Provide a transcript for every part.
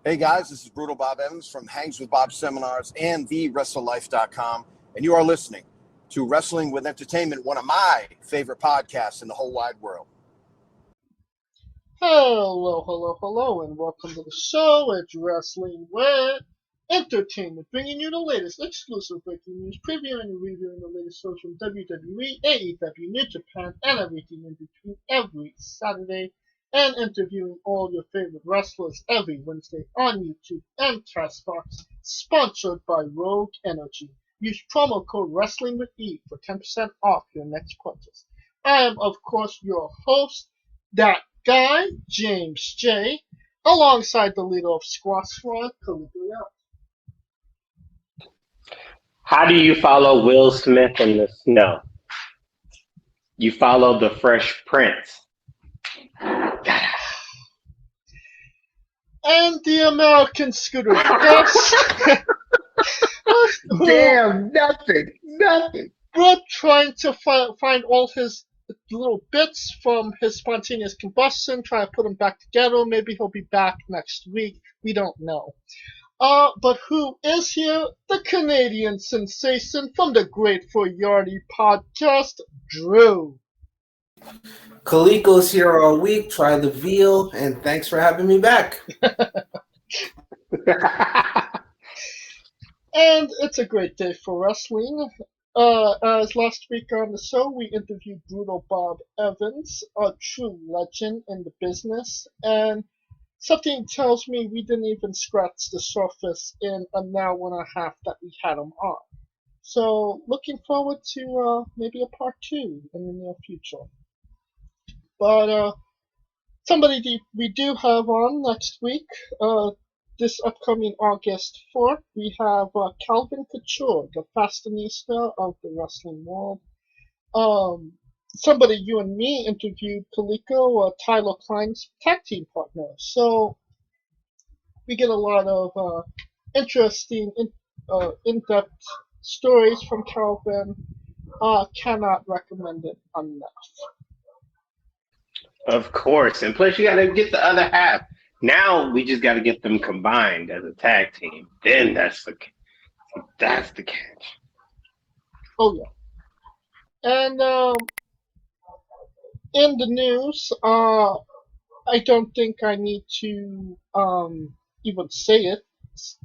Hey guys, this is Brutal Bob Evans from Hangs with Bob Seminars and WRESTLELIFE.com, and you are listening to Wrestling with Entertainment, one of my favorite podcasts in the whole wide world. Hello, and welcome to the show. It's Wrestling with Entertainment, bringing you the latest exclusive breaking news, previewing and reviewing the latest shows from WWE, AEW, New Japan, and everything in between every Saturday, and interviewing all your favorite wrestlers every Wednesday on YouTube and Castbox, sponsored by Rogue Energy. Use promo code WrestlingWithE for 10% off your next purchase. I am, of course, your host, that guy, James J., alongside the leader of Squad Squad, Gr8ful Yardy. How do you follow Will Smith in the snow? You follow the Fresh Prince. And the American Scooter Gus. Damn, nothing. We're trying to find all his little bits from his spontaneous combustion, trying to put them back together. Maybe he'll be back next week. We don't know. But who is here? The Canadian sensation from the Gr8ful Yardy podcast, Drew. Kaliko's here all week. Try the veal, and thanks for having me back. And it's a great day for wrestling. As last week on the show, we interviewed Brutal Bob Evans, a true legend in the business, and something tells me we didn't even scratch the surface in an hour and a half that we had him on. So, looking forward to maybe a part 2 in the near future. But somebody we do have on next week, this upcoming August 4th, we have Calvin Couture, the fashionista of the wrestling world. Somebody you and me interviewed, Kaliko, Tyler Klein's tag team partner. So we get a lot of interesting, in-depth stories from Calvin. Cannot recommend it enough. Of course. And plus, you got to get the other half. Now we just got to get them combined as a tag team. Then that's the catch. Oh, yeah. And in the news, I don't think I need to even say it.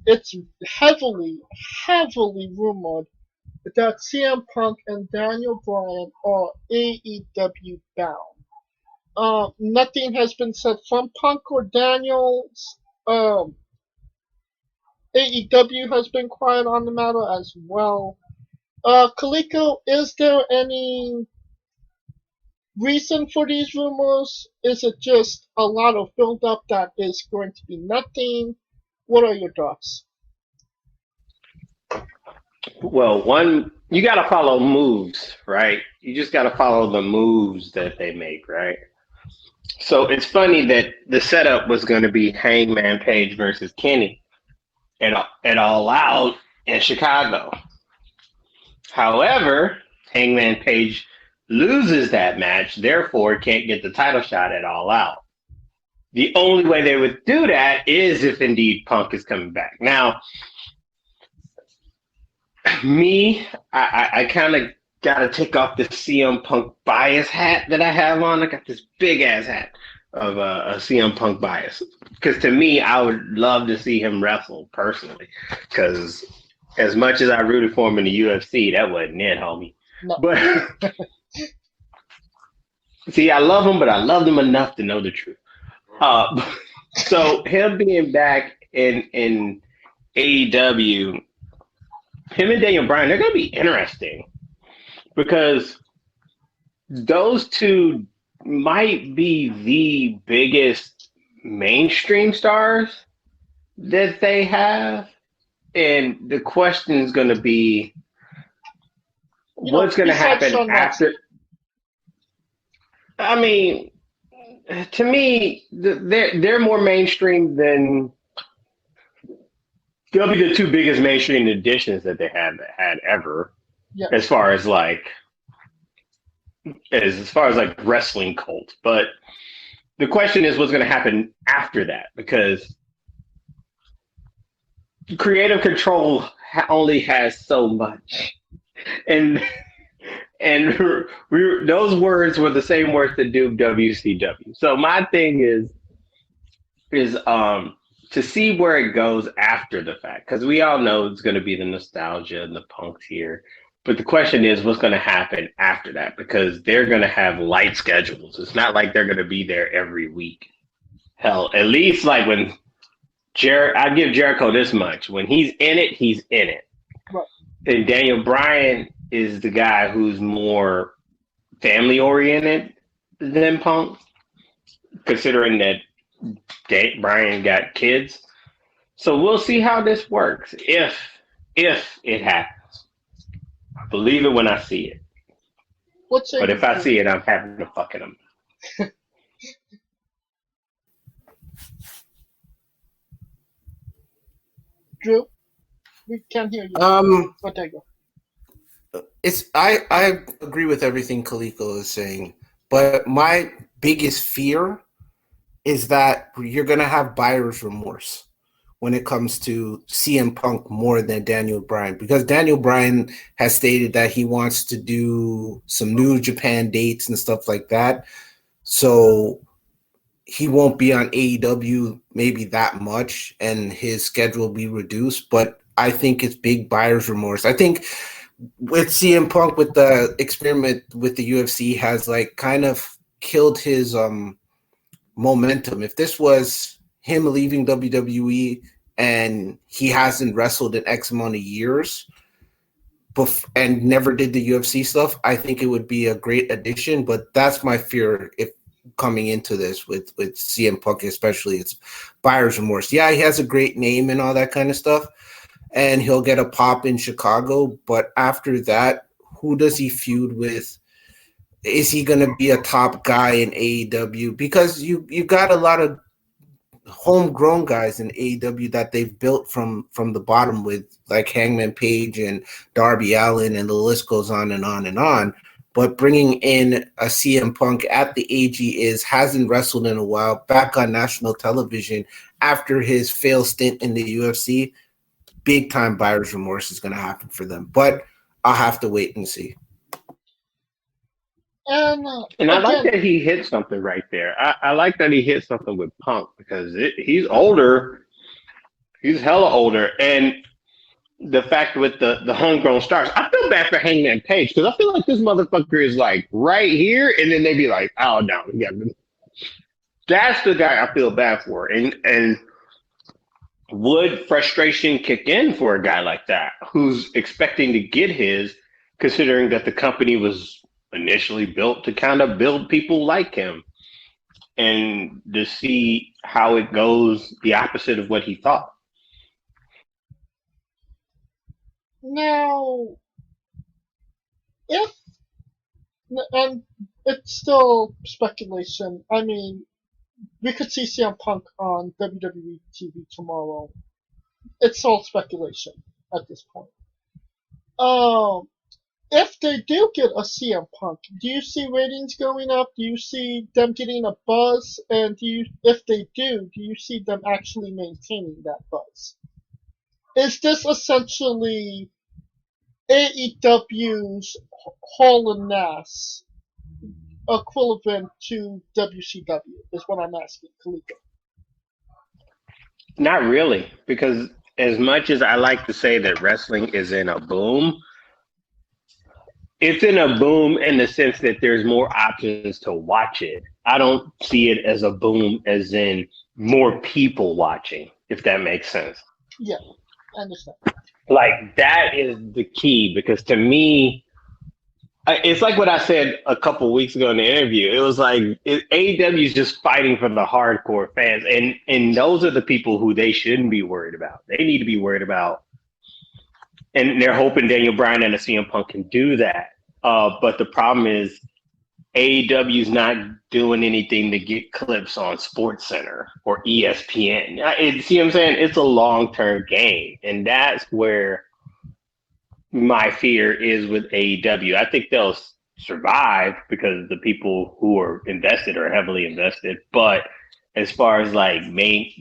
It's heavily rumored that CM Punk and Daniel Bryan are AEW bound. Nothing has been said from Punk or Daniels. AEW has been quiet on the matter as well. Kaliko, is there any reason for these rumors? Is it just a lot of build-up that is going to be nothing? What are your thoughts? Well, one, you got to follow moves, right? You just got to follow the moves that they make, right? So it's funny that the setup was going to be Hangman Page versus Kenny at All Out in Chicago. However, Hangman Page loses that match, therefore can't get the title shot at All Out. The only way they would do that is if indeed Punk is coming back. Now, I kind of got to take off the CM Punk bias hat that I have on. I got this big ass hat of a CM Punk bias. Because to me, I would love to see him wrestle personally. Because as much as I rooted for him in the UFC, that wasn't it, homie. No. But see, I love him, but I loved him enough to know the truth. So him being back in AEW, him and Daniel Bryan, they're going to be interesting because those two might be the biggest mainstream stars that they have. And the question is going to be, what's going to happen after? I mean, to me, they're more mainstream than they'll be the two biggest mainstream additions that they had ever, as far as like wrestling cult. But the question is, what's going to happen after that? Because creative control only has so much, and those words were the same words that do WCW. So my thing is to see where it goes after the fact, because we all know it's going to be the nostalgia and the punks here. But the question is, what's going to happen after that? Because they're going to have light schedules. It's not like they're going to be there every week. Hell, at least like when I give Jericho this much: when he's in it, he's in it. Right. And Daniel Bryan is the guy who's more family oriented than Punk, considering that Bryan got kids. So we'll see how this works if it happens. I believe it when I see it. But if I see it, I'm having to fucking them. Drew, we can't hear you. There you go. I agree with everything Kaliko is saying, but my biggest fear is that you're gonna have buyer's remorse when it comes to CM Punk more than Daniel Bryan, because Daniel Bryan has stated that he wants to do some New Japan dates and stuff like that. So he won't be on AEW maybe that much and his schedule will be reduced, but I think it's big buyer's remorse. I think with CM Punk, with the experiment with the UFC, has like kind of killed his momentum. If this was him leaving WWE and he hasn't wrestled in X amount of years and never did the UFC stuff, I think it would be a great addition. But that's my fear if coming into this with CM Punk, especially, it's buyer's remorse. Yeah, he has a great name and all that kind of stuff, and he'll get a pop in Chicago. But after that, who does he feud with? Is he going to be a top guy in AEW? Because you got a lot of homegrown guys in AEW that they've built from the bottom, with like Hangman Page and Darby Allin, and the list goes on and on and on. But bringing in a CM Punk at the age he hasn't wrestled in a while, back on national television after his failed stint in the UFC, big time buyer's remorse is going to happen for them. But I'll have to wait and see. And I like that he hit something right there. I like that he hit something with Punk, because he's older. He's hella older. And the fact with the homegrown stars, I feel bad for Hangman Page, because I feel like this motherfucker is like right here, and then they be like, oh, no. Yeah. That's the guy I feel bad for. And would frustration kick in for a guy like that who's expecting to get his, considering that the company was initially built to kind of build people like him, and to see how it goes the opposite of what he thought. Now, and it's still speculation. I mean, we could see CM Punk on WWE TV tomorrow. It's all speculation at this point. If they do get a CM Punk, do you see ratings going up? Do you see them getting a buzz? And if they do you see them actually maintaining that buzz? Is this essentially AEW's Hall and Nass equivalent to WCW? Is what I'm asking, Kaliko. Not really, because as much as I like to say that wrestling is in a boom, it's in a boom in the sense that there's more options to watch it. I don't see it as a boom as in more people watching, if that makes sense. Yeah, I understand. Like, that is the key, because to me, it's like what I said a couple weeks ago in the interview. It was like AEW is just fighting for the hardcore fans, and those are the people who they shouldn't be worried about. They need to be worried about, and they're hoping Daniel Bryan and a CM Punk can do that. But the problem is AEW's not doing anything to get clips on SportsCenter or ESPN. See what I'm saying? It's a long-term game, and that's where my fear is with AEW. I think they'll survive because the people who are invested are heavily invested. But as far as like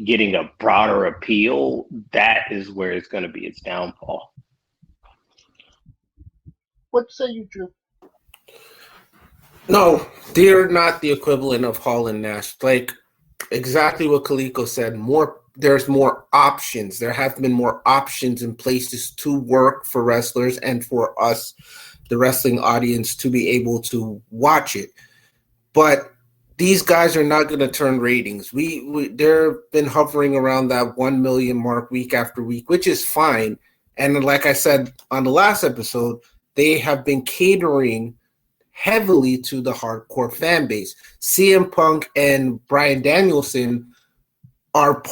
getting a broader appeal, that is where it's going to be its downfall. What say you, Drew? No, they're not the equivalent of Hall and Nash. Like exactly what Kaliko said. There's more options. There have been more options and places to work for wrestlers and for us, the wrestling audience, to be able to watch it. But these guys are not going to turn ratings. They've been hovering around that 1 million mark week after week, which is fine. And like I said on the last episode, they have been catering heavily to the hardcore fan base. CM Punk and Bryan Danielson are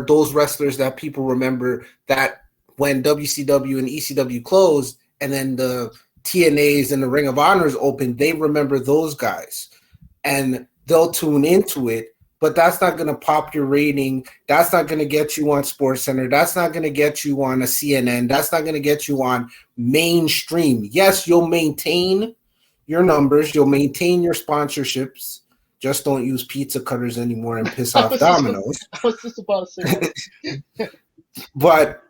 those wrestlers that people remember that when WCW and ECW closed and then the TNAs and the Ring of Honors opened, they remember those guys. And they'll tune into it, but that's not going to pop your rating. That's not going to get you on SportsCenter. That's not going to get you on a CNN. That's not going to get you on mainstream. Yes, you'll maintain your numbers. You'll maintain your sponsorships. Just don't use pizza cutters anymore and piss off Domino's. I was just about to say that. But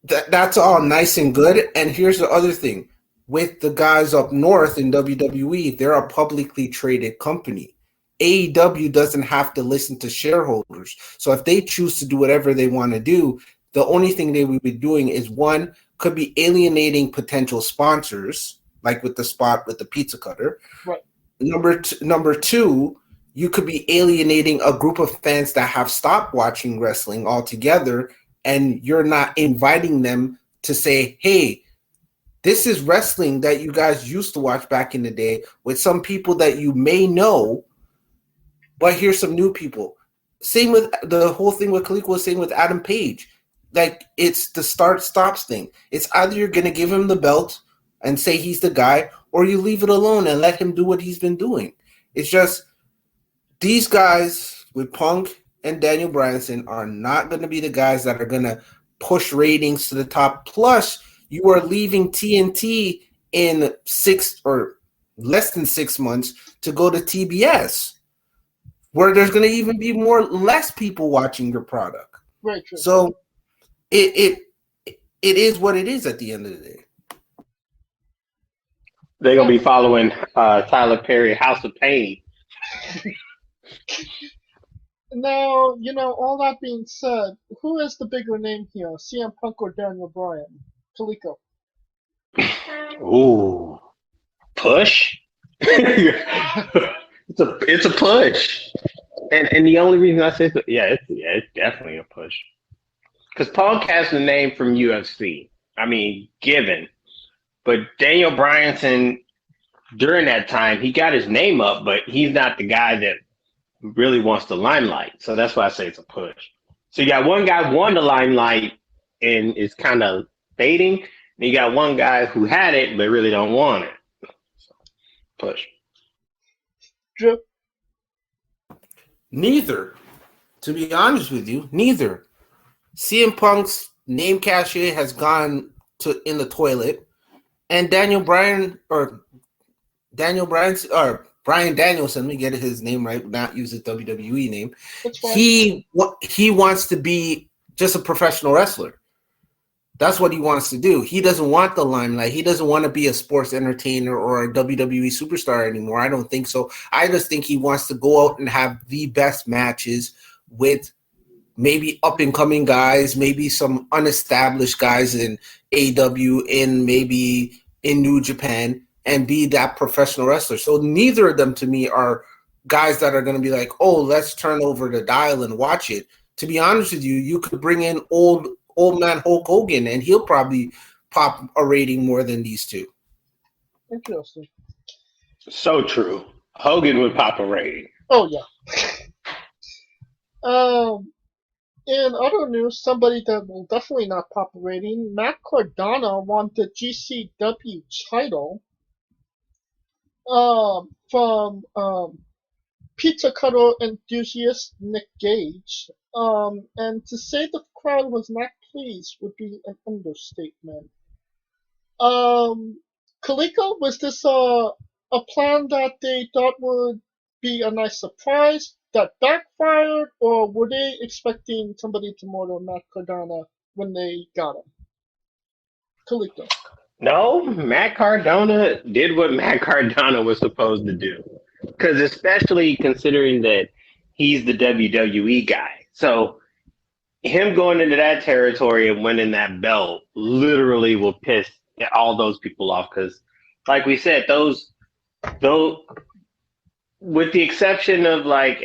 that's all nice and good. And here's the other thing. With the guys up north in WWE, they're a publicly traded company. AEW doesn't have to listen to shareholders. So if they choose to do whatever they want to do, the only thing they would be doing is, one, could be alienating potential sponsors, like with the spot with the pizza cutter. Right. Number two, you could be alienating a group of fans that have stopped watching wrestling altogether, and you're not inviting them to say, hey, this is wrestling that you guys used to watch back in the day with some people that you may know, but here's some new people. Same with the whole thing with Kaliko was saying with Adam Page. Like, it's the start-stops thing. It's either you're going to give him the belt and say he's the guy, or you leave it alone and let him do what he's been doing. It's just these guys with Punk and Daniel Bryanson are not going to be the guys that are going to push ratings to the top. Plus, you are leaving TNT in 6 or less than 6 months to go to TBS, where there's going to even be less people watching your product. Right. True. So it is what it is at the end of the day. They're going to be following Tyler Perry, House of Pain. Now, all that being said, who is the bigger name here, CM Punk or Daniel Bryan? Kaliko. Ooh, push. It's a push, and the only reason I say it's definitely a push, because Punk has the name from UFC. I mean, given, but Daniel Bryanson during that time he got his name up, but he's not the guy that really wants the limelight. So that's why I say it's a push. So you got one guy won the limelight and is kind of fading. And you got one guy who had it but really don't want it. So, push. Drew? Neither. To be honest with you, neither. CM Punk's name cachet has gone in the toilet, and Bryan Danielson, let me get his name right, not use the WWE name. He wants to be just a professional wrestler. That's what he wants to do. He doesn't want the limelight. He doesn't want to be a sports entertainer or a WWE superstar anymore. I don't think so. I just think he wants to go out and have the best matches with maybe up-and-coming guys, maybe some unestablished guys in AEW, maybe in New Japan, and be that professional wrestler. So neither of them to me are guys that are going to be like, oh, let's turn over the dial and watch it. To be honest with you, you could bring in old man Hulk Hogan, and he'll probably pop a rating more than these two. Interesting. So true. Hogan would pop a rating. Oh, yeah. In other news, somebody that will definitely not pop a rating, Matt Cardona won the GCW title from pizza cutter enthusiast Nick Gage. And to say the crowd was not pleased would be an understatement. Kaliko, was this a plan that they thought would be a nice surprise, that backfired, or were they expecting somebody to murder Matt Cardona when they got him? Kaliko. No, Matt Cardona did what Matt Cardona was supposed to do. Because especially considering that he's the WWE guy. So him going into that territory and winning that belt literally will piss all those people off. Because, like we said, those, with the exception of like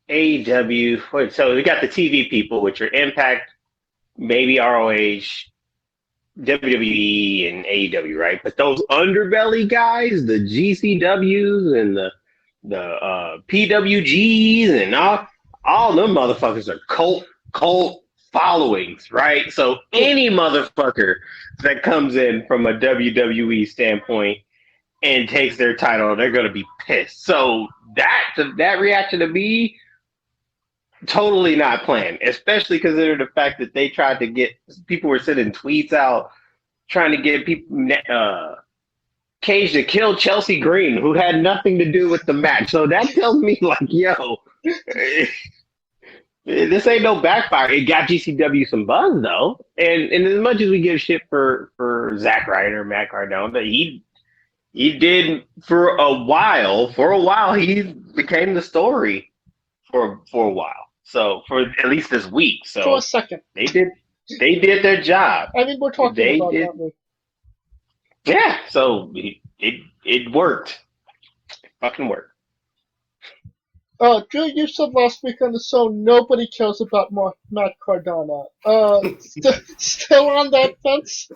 AEW, so we got the TV people, which are Impact, maybe ROH, WWE, and AEW, right? But those underbelly guys, the GCWs and the PWGs and all them motherfuckers are cult followings, right? So any motherfucker that comes in from a WWE standpoint and takes their title, they're gonna be pissed. So that reaction to me, totally not planned, especially considering the fact that they tried to get people were sending tweets out trying to get people Cage to kill Chelsea Green, who had nothing to do with the match. So that tells me, like, yo, this ain't no backfire. It got GCW some buzz though, and as much as we give shit for Zack Ryder, Matt Cardona, he did for a while. For a while, he became the story for a while. So for at least this week. So for a second, they did their job. I mean, we're talking about that. Yeah, so it worked. It fucking worked. Drew, you said last week on the show nobody cares about Matt Cardona. Still on that fence?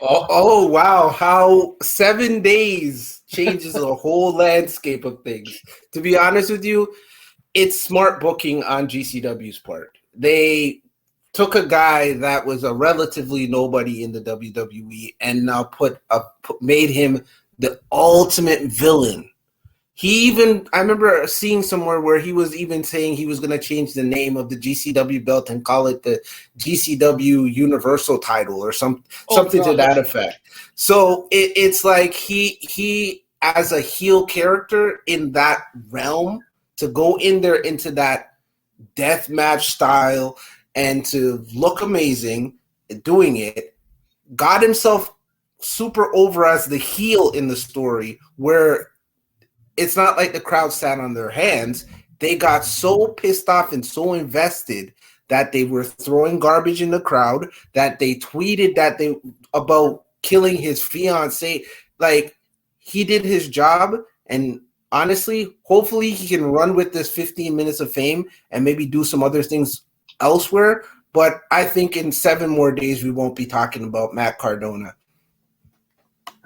Oh wow, how 7 days changes the whole landscape of things. To be honest with you, it's smart booking on GCW's part. They took a guy that was a relatively nobody in the WWE and now made him the ultimate villain. I remember seeing somewhere where he was even saying he was going to change the name of the GCW belt and call it the GCW Universal title or something to that effect. So it's like he as a heel character in that realm to go in there into that death match style and to look amazing doing it, got himself super over as the heel in the story, where it's not like the crowd sat on their hands. They got so pissed off and so invested that they were throwing garbage in the crowd, that they tweeted about killing his fiance. Like, he did his job, and honestly, hopefully he can run with this 15 minutes of fame and maybe do some other things elsewhere. But I think in 7 more days we won't be talking about Matt Cardona.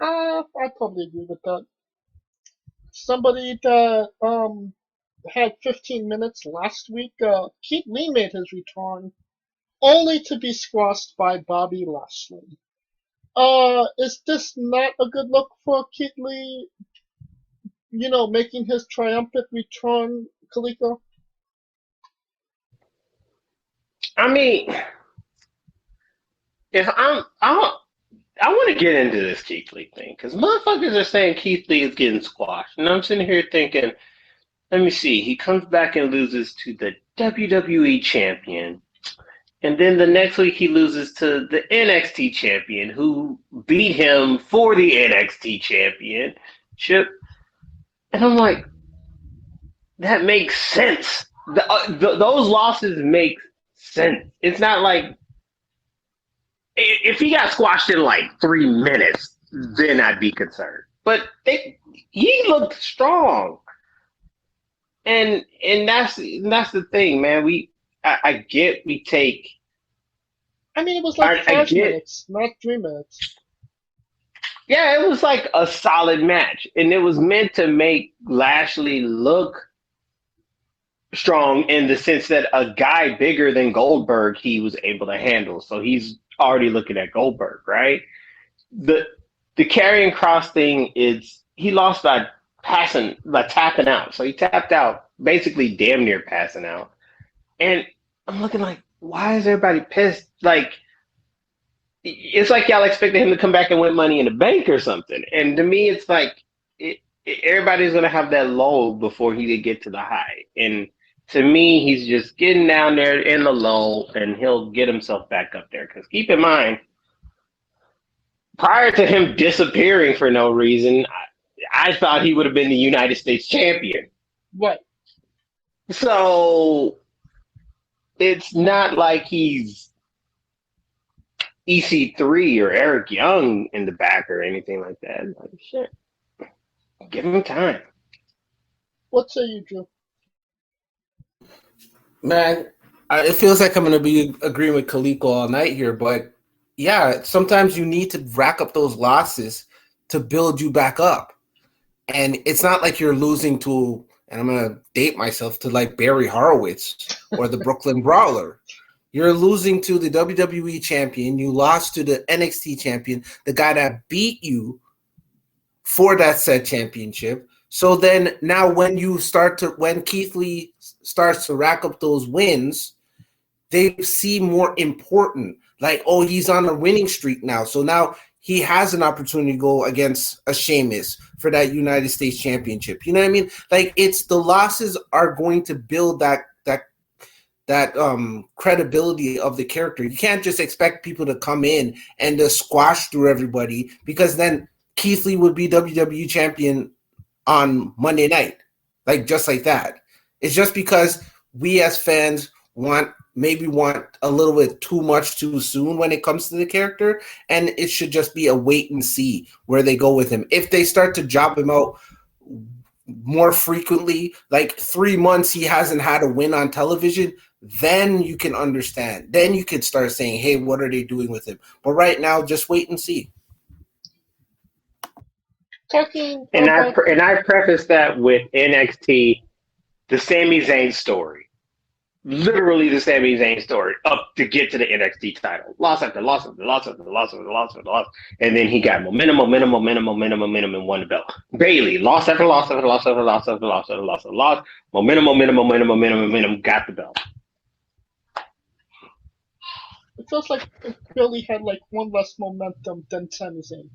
I probably agree with that. Somebody that had 15 minutes last week, Keith Lee made his return, only to be squashed by Bobby Lashley. Is this not a good look for Keith Lee? You know, making his triumphant return, Kaliko? I mean, I want to get into this Keith Lee thing because motherfuckers are saying Keith Lee is getting squashed, and I'm sitting here thinking, let me see, he comes back and loses to the WWE champion, and then the next week he loses to the NXT champion, who beat him for the NXT championship, and I'm like, that makes sense. Those losses make sense. It's not like, if he got squashed in like 3 minutes, then I'd be concerned. But he looked strong, and that's the thing, man. I get we take. I mean, it was like 5 minutes, not 3 minutes. Yeah, it was like a solid match, and it was meant to make Lashley look strong in the sense that a guy bigger than Goldberg he was able to handle. So he's already looking at Goldberg, right? The Karrion Kross thing is he lost by tapping out. So he tapped out, basically damn near passing out. And I'm looking like, why is everybody pissed? Like, it's like y'all expected him to come back and win Money in the Bank or something. And to me, it's like everybody's going to have that low before he did get to the high. And To me, he's just getting down there in the low, and he'll get himself back up there. Because keep in mind, prior to him disappearing for no reason, I thought he would have been the United States champion. Right. So it's not like he's EC3 or Eric Young in the back or anything like that. Like, shit, give him time. What say you, Drew? Man, it feels like I'm going to be agreeing with Kaliko all night here, but yeah, sometimes you need to rack up those losses to build you back up. And it's not like you're losing to, and I'm going to date myself, to like Barry Horowitz or the Brooklyn Brawler. You're losing to the WWE champion. You lost to the NXT champion, the guy that beat you for that said championship. So then now when Keith Lee starts to rack up those wins, they seem more important. Like, oh, he's on a winning streak now. So now he has an opportunity to go against a Sheamus for that United States championship. You know what I mean? Like, it's the losses are going to build that credibility of the character. You can't just expect people to come in and just squash through everybody, because then Keith Lee would be WWE champion on Monday night, like just like that. It's just because we as fans want a little bit too much too soon when it comes to the character, and it should just be a wait and see where they go with him. If they start to job him out more frequently, like 3 months he hasn't had a win on television, then you can understand. Then you can start saying, hey, what are they doing with him? But right now, just wait and see. And I preface that with NXT, the Sami Zayn story. Literally the Sami Zayn story up to get to the NXT title. Loss after loss after loss after loss after loss after loss. And then he got momentum, and won the belt. Bayley, loss after loss after loss after loss after loss after loss after loss. Momentum, got the belt. It feels like Billy had like one less momentum than Sami Zayn.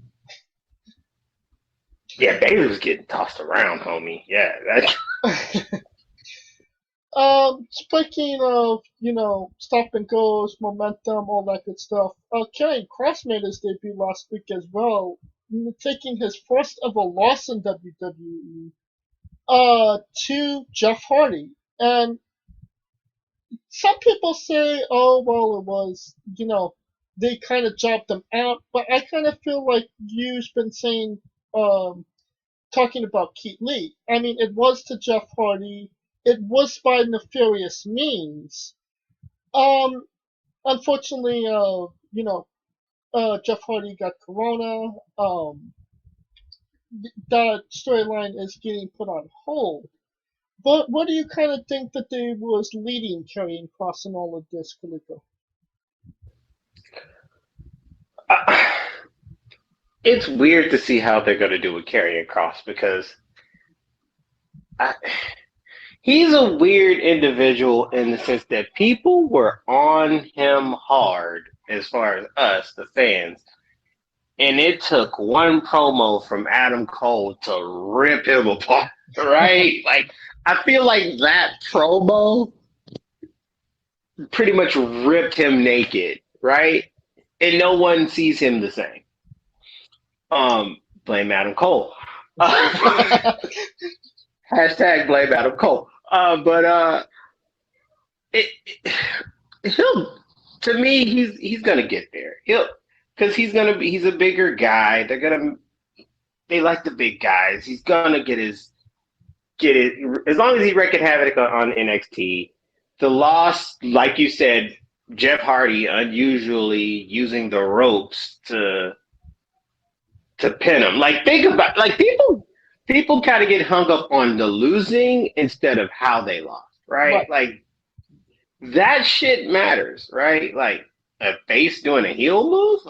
Yeah, Bayley was getting tossed around, homie. Yeah, that's... Speaking of, stop and goes, momentum, all that good stuff, Karrion Kross made his debut last week as well, taking his first ever loss in WWE to Jeff Hardy. And some people say, oh, well, it was, they kind of jobbed him out, but I kind of feel like you've been saying, talking about Keith Lee. I mean, it was to Jeff Hardy. It was by nefarious means. Unfortunately, Jeff Hardy got corona. That storyline is getting put on hold. But what do you kind of think that they was leading Karrion Kross in all of this, Kaliko? It's weird to see how they're going to do with Karrion Kross, because he's a weird individual in the sense that people were on him hard as far as us, the fans. And it took one promo from Adam Cole to rip him apart, right? Like, I feel like that promo pretty much ripped him naked, right? And no one sees him the same. Blame Adam Cole. Hashtag blame Adam Cole. To me, he's gonna get there. Because he's a bigger guy. They like the big guys. He's gonna get it as long as he wreaked havoc on NXT. The loss, like you said, Jeff Hardy unusually using the ropes to pin him. Like, think about, like, people kind of get hung up on the losing instead of how they lost, right? Like, that shit matters, right? Like, a face doing a heel move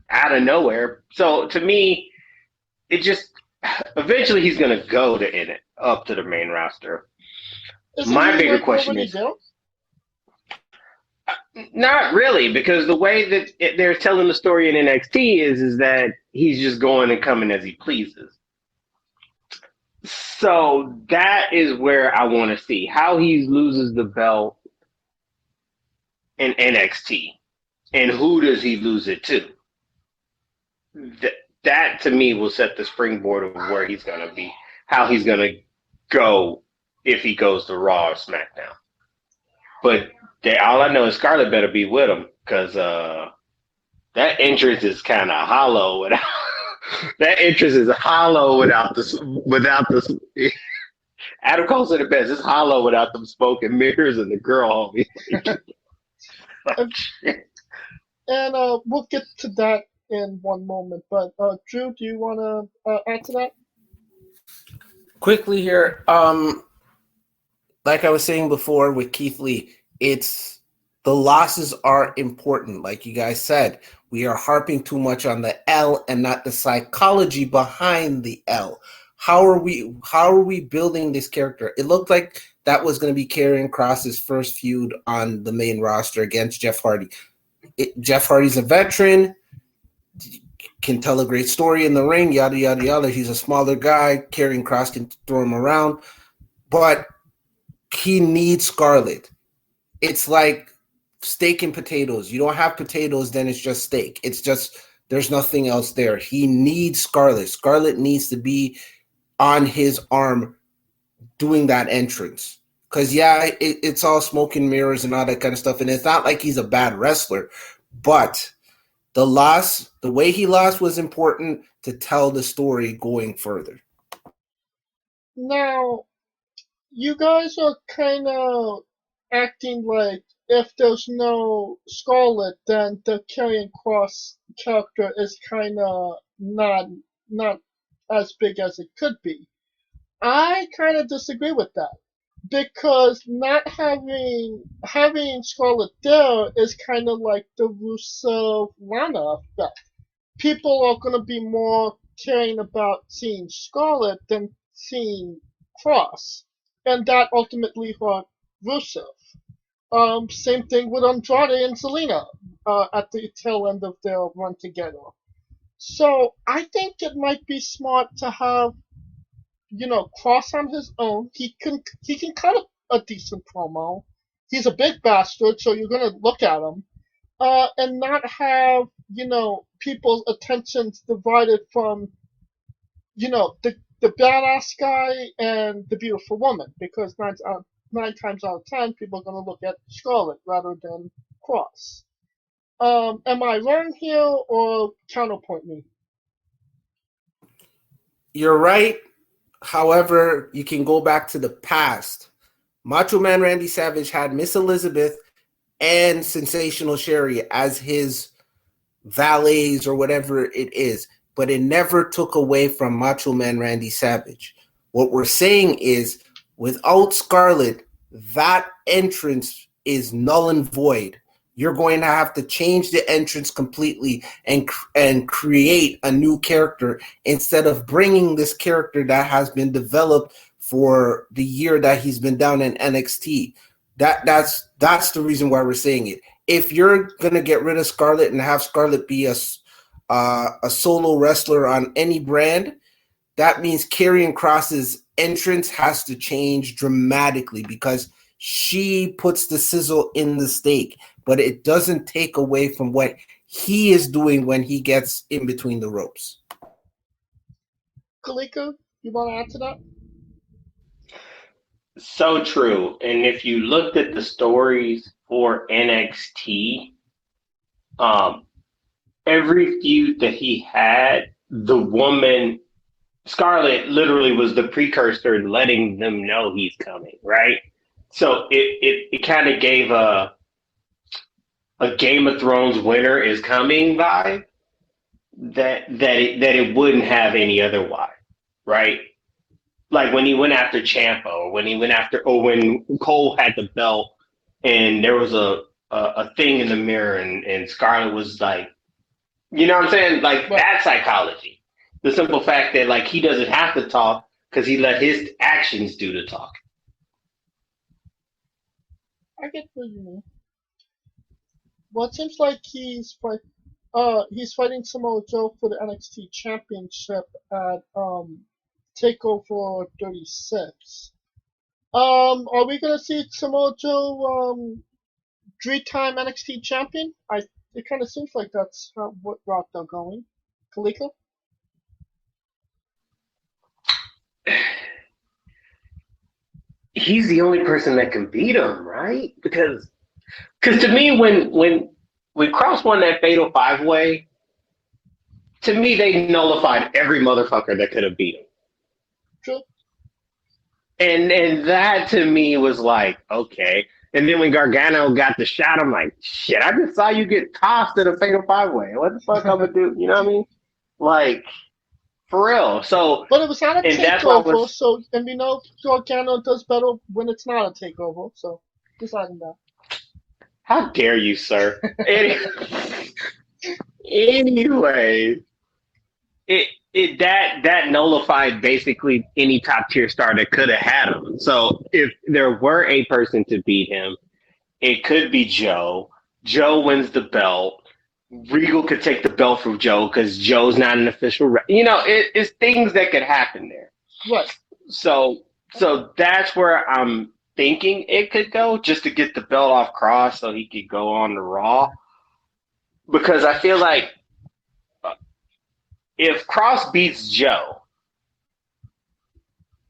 out of nowhere. So to me, it just eventually he's going to go to up to the main roster. My bigger question is, not really, because the way that they're telling the story in NXT is that he's just going and coming as he pleases. So that is where I want to see how he loses the belt in NXT, and who does he lose it to? That to me will set the springboard of where he's going to be, how he's going to go if he goes to Raw or SmackDown. But all I know is Scarlett better be with him because that entrance is kind of hollow without. That entrance is hollow without this. Without this, Adam calls it the best. It's hollow without them smoke and mirrors and the girl. And we'll get to that in one moment. But Drew, do you want to add to that? Quickly here, like I was saying before with Keith Lee, it's the losses are important. Like you guys said, we are harping too much on the L and not the psychology behind the L. How are we building this character? It looked like that was going to be Karrion Kross's first feud on the main roster against Jeff Hardy. Jeff Hardy's a veteran, can tell a great story in the ring, yada, yada, yada. He's a smaller guy. Karrion Kross can throw him around. But he needs Scarlett. It's like steak and potatoes. You don't have potatoes, then it's just steak. It's just there's nothing else there. He needs Scarlett. Scarlett needs to be on his arm doing that entrance. Because, yeah, it's all smoke and mirrors and all that kind of stuff. And it's not like he's a bad wrestler. But the way he lost was important to tell the story going further. Now, you guys are kind of acting like if there's no Scarlett, then the Karrion Kross character is kind of not as big as it could be. I kind of disagree with that because not having Scarlett there is kind of like the Rusev Lana effect. People are going to be more caring about seeing Scarlett than seeing Kross, and that ultimately hurt Rusev. Same thing with Andrade and Zelina at the tail end of their run together. So I think it might be smart to have Kross on his own. He can cut a decent promo. He's a big bastard, so you're gonna look at him, and not have people's attentions divided from the badass guy and the beautiful woman, because nine times out of 10 people are gonna look at Scarlett rather than Kross. Am I wrong here, or counterpoint me? You're right. However, you can go back to the past. Macho Man Randy Savage had Miss Elizabeth and Sensational Sherry as his valets or whatever it is, but it never took away from Macho Man Randy Savage. What we're saying is, without Scarlett, that entrance is null and void. You're going to have to change the entrance completely and create a new character instead of bringing this character that has been developed for the year that he's been down in NXT. That's the reason why we're saying it. If you're gonna get rid of Scarlett and have Scarlett be a solo wrestler on any brand, that means Karrion Kross's entrance has to change dramatically because she puts the sizzle in the steak, but it doesn't take away from what he is doing when he gets in between the ropes. Kalika, you want to add to that? So true. And if you looked at the stories for NXT, every feud that he had, the woman, Scarlett, literally was the precursor to letting them know he's coming, right? So it kind of gave a Game of Thrones winter is coming vibe that it wouldn't have any otherwise, right? Like when he went after Ciampa, or when Cole had the belt and there was a thing in the mirror and Scarlett was like, you know what I'm saying? Like that psychology. The simple fact that like he doesn't have to talk because he let his actions do the talk. I get what you mean. Well, it seems like he's fighting Samoa Joe for the NXT Championship at TakeOver 36. Are we gonna see Samoa Joe 3-time NXT champion? It kind of seems like that's what route they're going. Kaliko? He's the only person that can beat him, right? Because to me, when Cross won that Fatal 5-Way, to me they nullified every motherfucker that could have beat him. True. And that to me was like, okay. And then when Gargano got the shot, I'm like, shit, I just saw you get tossed in a Fatal 5-Way. What the fuck I'm gonna do? You know what I mean? Like, for real. So, but it was not a takeover, so, and we know Gargano does better when it's not a takeover. So, deciding that. How dare you, sir? Anyway, that nullified basically any top tier star that could have had him. So if there were a person to beat him, it could be Joe. Joe wins the belt. Regal could take the belt from Joe because Joe's not an official. It's things that could happen there. Right. So that's where I'm thinking it could go, just to get the belt off Cross so he could go on to Raw. Because I feel like if Cross beats Joe,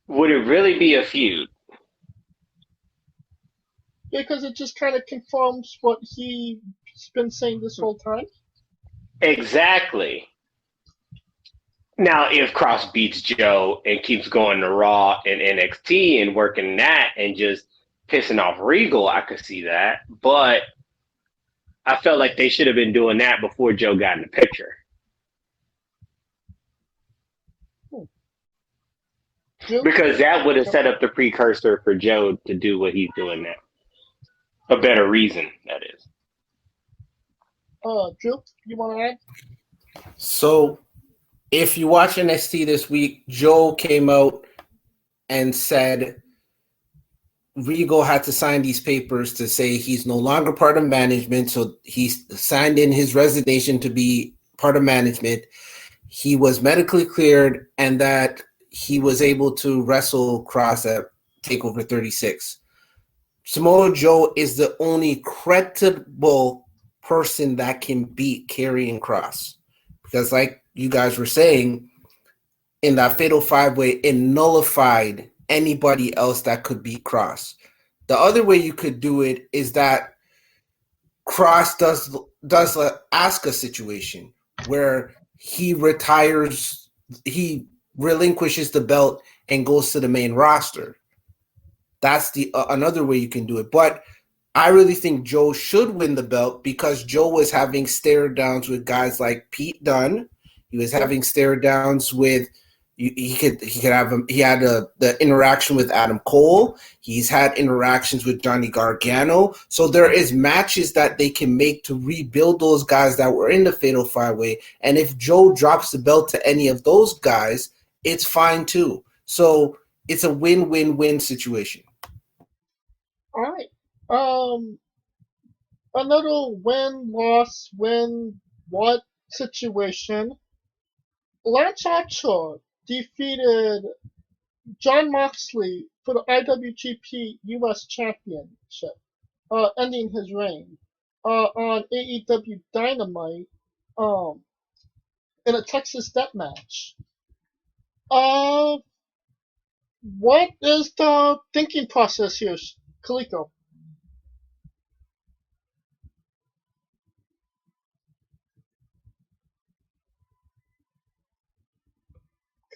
would it really be a feud? Because it just kind of confirms what he's been saying this whole time. Exactly. Now, if Cross beats Joe and keeps going to Raw and NXT and working that and just pissing off Regal, I could see that. But I felt like they should have been doing that before Joe got in the picture. Because that would have set up the precursor for Joe to do what he's doing now. A better reason, that is. Drew, you want to add? So, if you watch NXT this week, Joe came out and said Regal had to sign these papers to say he's no longer part of management. So he signed in his resignation to be part of management. He was medically cleared and that he was able to wrestle Cross at TakeOver 36. Samoa Joe is the only credible person that can beat Karrion Kross. Because like you guys were saying, in that Fatal 5-Way, it nullified anybody else that could beat Kross. The other way you could do it is that Kross does a Asuka situation where he retires, he relinquishes the belt and goes to the main roster. That's the another way you can do it. But I really think Joe should win the belt because Joe was having stare downs with guys like Pete Dunne. He was having stare downs with he had the interaction with Adam Cole. He's had interactions with Johnny Gargano. So there is matches that they can make to rebuild those guys that were in the Fatal 5-Way. And if Joe drops the belt to any of those guys, it's fine too. So it's a win-win-win situation. All right. Another win-loss, win-what situation. Lance Archer defeated Jon Moxley for the IWGP US Championship, ending his reign on AEW Dynamite in a Texas Death Match. What is the thinking process here, Kaliko?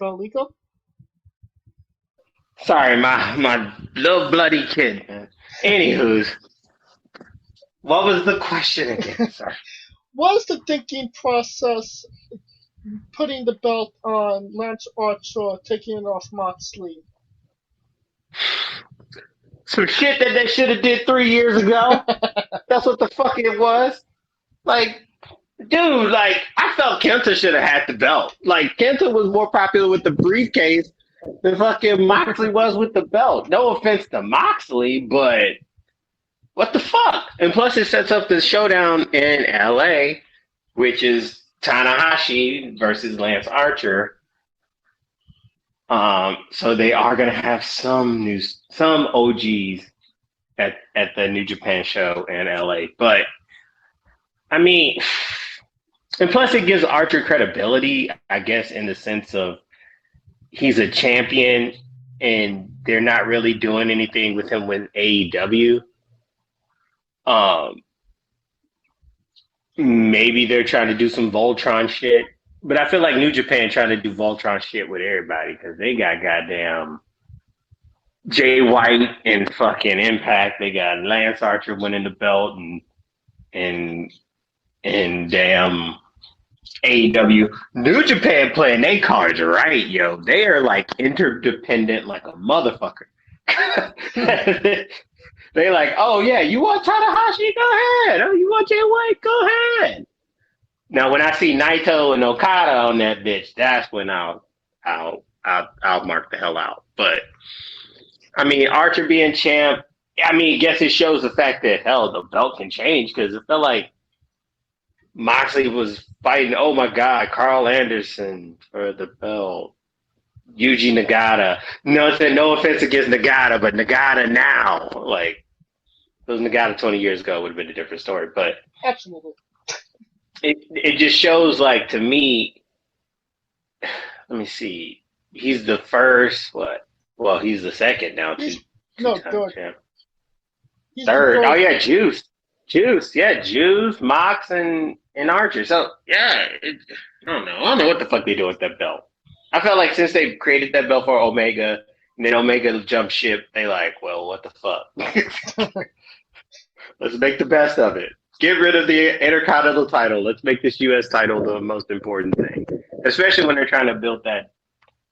Kaliko? Sorry, my little bloody kid, man. Anywho's, what was the question again? Sorry. What is the thinking process putting the belt on Lance Archer, taking it off Moxley? Some shit that they should have did 3 years ago. That's what the fuck it was. Like, dude, like, I felt Kenta should have had the belt. Like, Kenta was more popular with the briefcase than fucking Moxley was with the belt. No offense to Moxley, but what the fuck? And plus it sets up the showdown in LA, which is Tanahashi versus Lance Archer. So they are gonna have some OGs at the New Japan show in LA. But I mean, and plus it gives Archer credibility, I guess, in the sense of he's a champion and they're not really doing anything with him with AEW. Maybe they're trying to do some Voltron shit, but I feel like New Japan trying to do Voltron shit with everybody because they got goddamn Jay White and fucking Impact. They got Lance Archer winning the belt and damn AEW. New Japan playing their cards right, yo. They are like interdependent like a motherfucker. They like, oh yeah, you want Tanahashi? Go ahead. Oh, you want Jay White? Go ahead. Now, when I see Naito and Okada on that bitch, that's when I'll mark the hell out. But I mean, Archer being champ, I mean, I guess it shows the fact that hell, the belt can change because it felt like Moxley was fighting. Oh my God, Carl Anderson for the belt. Yuji Nagata. No offense against Nagata, but Nagata now. Like, if it was Nagata 20 years ago, it would have been a different story. But absolutely, it just shows, like, to me, let me see. He's the first, what? Well, he's the second now. Third. Third. Oh, yeah, Juice. Yeah, Juice, Mox, and Archer. So, yeah, I don't know what the fuck they do with that belt. I felt like since they created that belt for Omega, and then Omega jumped ship, they like, well, what the fuck? Let's make the best of it. Get rid of the Intercontinental title. Let's make this U.S. title the most important thing, especially when they're trying to build that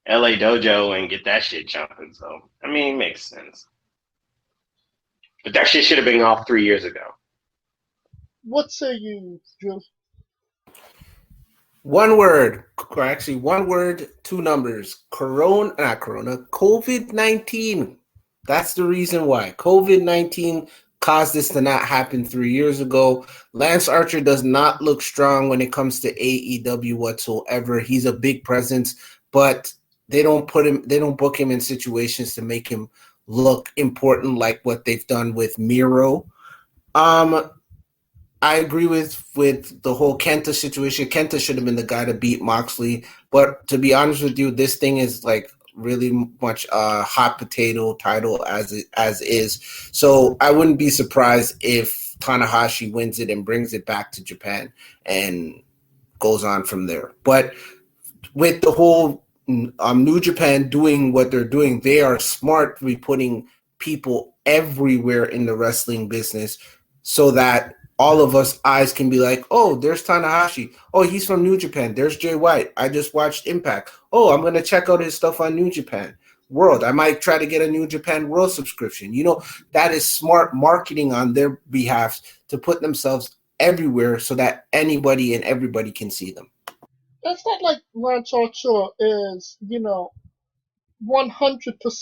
L.A. dojo and get that shit jumping. So, I mean, it makes sense. But that shit should have been off 3 years ago. What say you, Drew? One word, two numbers. COVID-19. That's the reason why. COVID-19 caused this to not happen 3 years ago. Lance Archer does not look strong when it comes to AEW whatsoever. He's a big presence, but they don't book him in situations to make him look important like what they've done with Miro. I agree with the whole Kenta situation. Kenta should have been the guy to beat Moxley. But to be honest with you, this thing is like really much a hot potato title as is. So I wouldn't be surprised if Tanahashi wins it and brings it back to Japan and goes on from there. But with the whole New Japan doing what they're doing, they are smart to be putting people everywhere in the wrestling business so that all of us eyes can be like, oh, there's Tanahashi. Oh, he's from New Japan. There's Jay White. I just watched Impact. Oh, I'm going to check out his stuff on New Japan World. I might try to get a New Japan World subscription. You know, that is smart marketing on their behalf to put themselves everywhere so that anybody and everybody can see them. It's not like Lance Archer is, 100%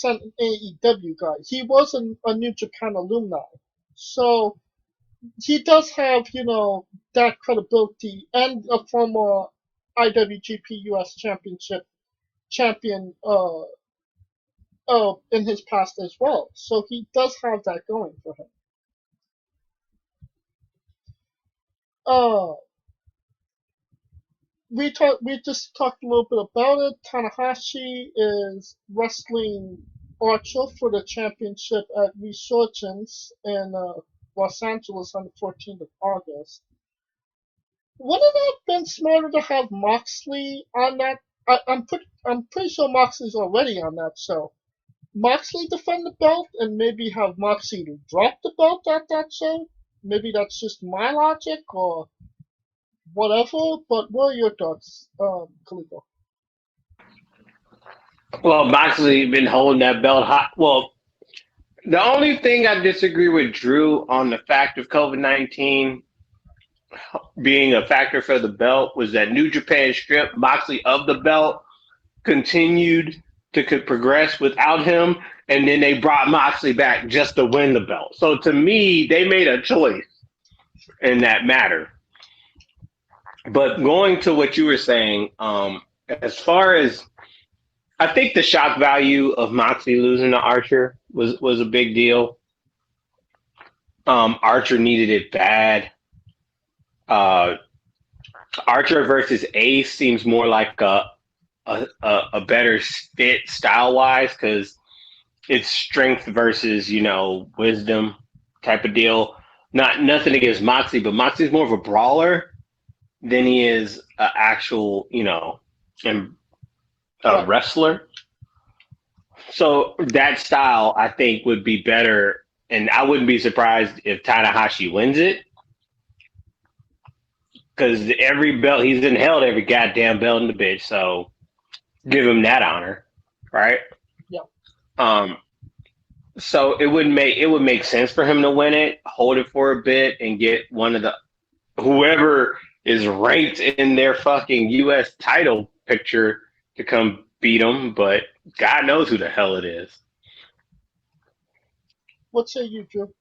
an AEW guy. He was a New Japan alumni. So he does have, that credibility and a former IWGP US Championship champion in his past as well. So he does have that going for him. We just talked a little bit about it. Tanahashi is wrestling Archer for the championship at Resurgence in Los Angeles on the 14th of August. Wouldn't it have been smarter to have Moxley on that? I'm pretty sure Moxley's already on that show. Moxley defend the belt and maybe have Moxley drop the belt at that show? Maybe that's just my logic or whatever, but what are your thoughts, Kaliko? Well, Moxley been holding that belt hot. Well, the only thing I disagree with Drew on the fact of COVID-19 being a factor for the belt was that New Japan stripped Moxley of the belt, continued to progress without him, and then they brought Moxley back just to win the belt. So to me, they made a choice in that matter. But going to what you were saying, as far as I think the shock value of Moxley losing to Archer was a big deal. Archer needed it bad. Archer versus Ace seems more like a better fit style wise because it's strength versus wisdom type of deal. Nothing against Moxley, but Moxley's more of a brawler than he is an actual wrestler. So that style I think would be better, and I wouldn't be surprised if Tanahashi wins it. Because every belt he's held every goddamn belt in the bitch, so give him that honor, right? Yeah. So it would make sense for him to win it, hold it for a bit, and get one of the whoever is ranked in their fucking U.S. title picture to come beat him. But God knows who the hell it is. What say you, Drew?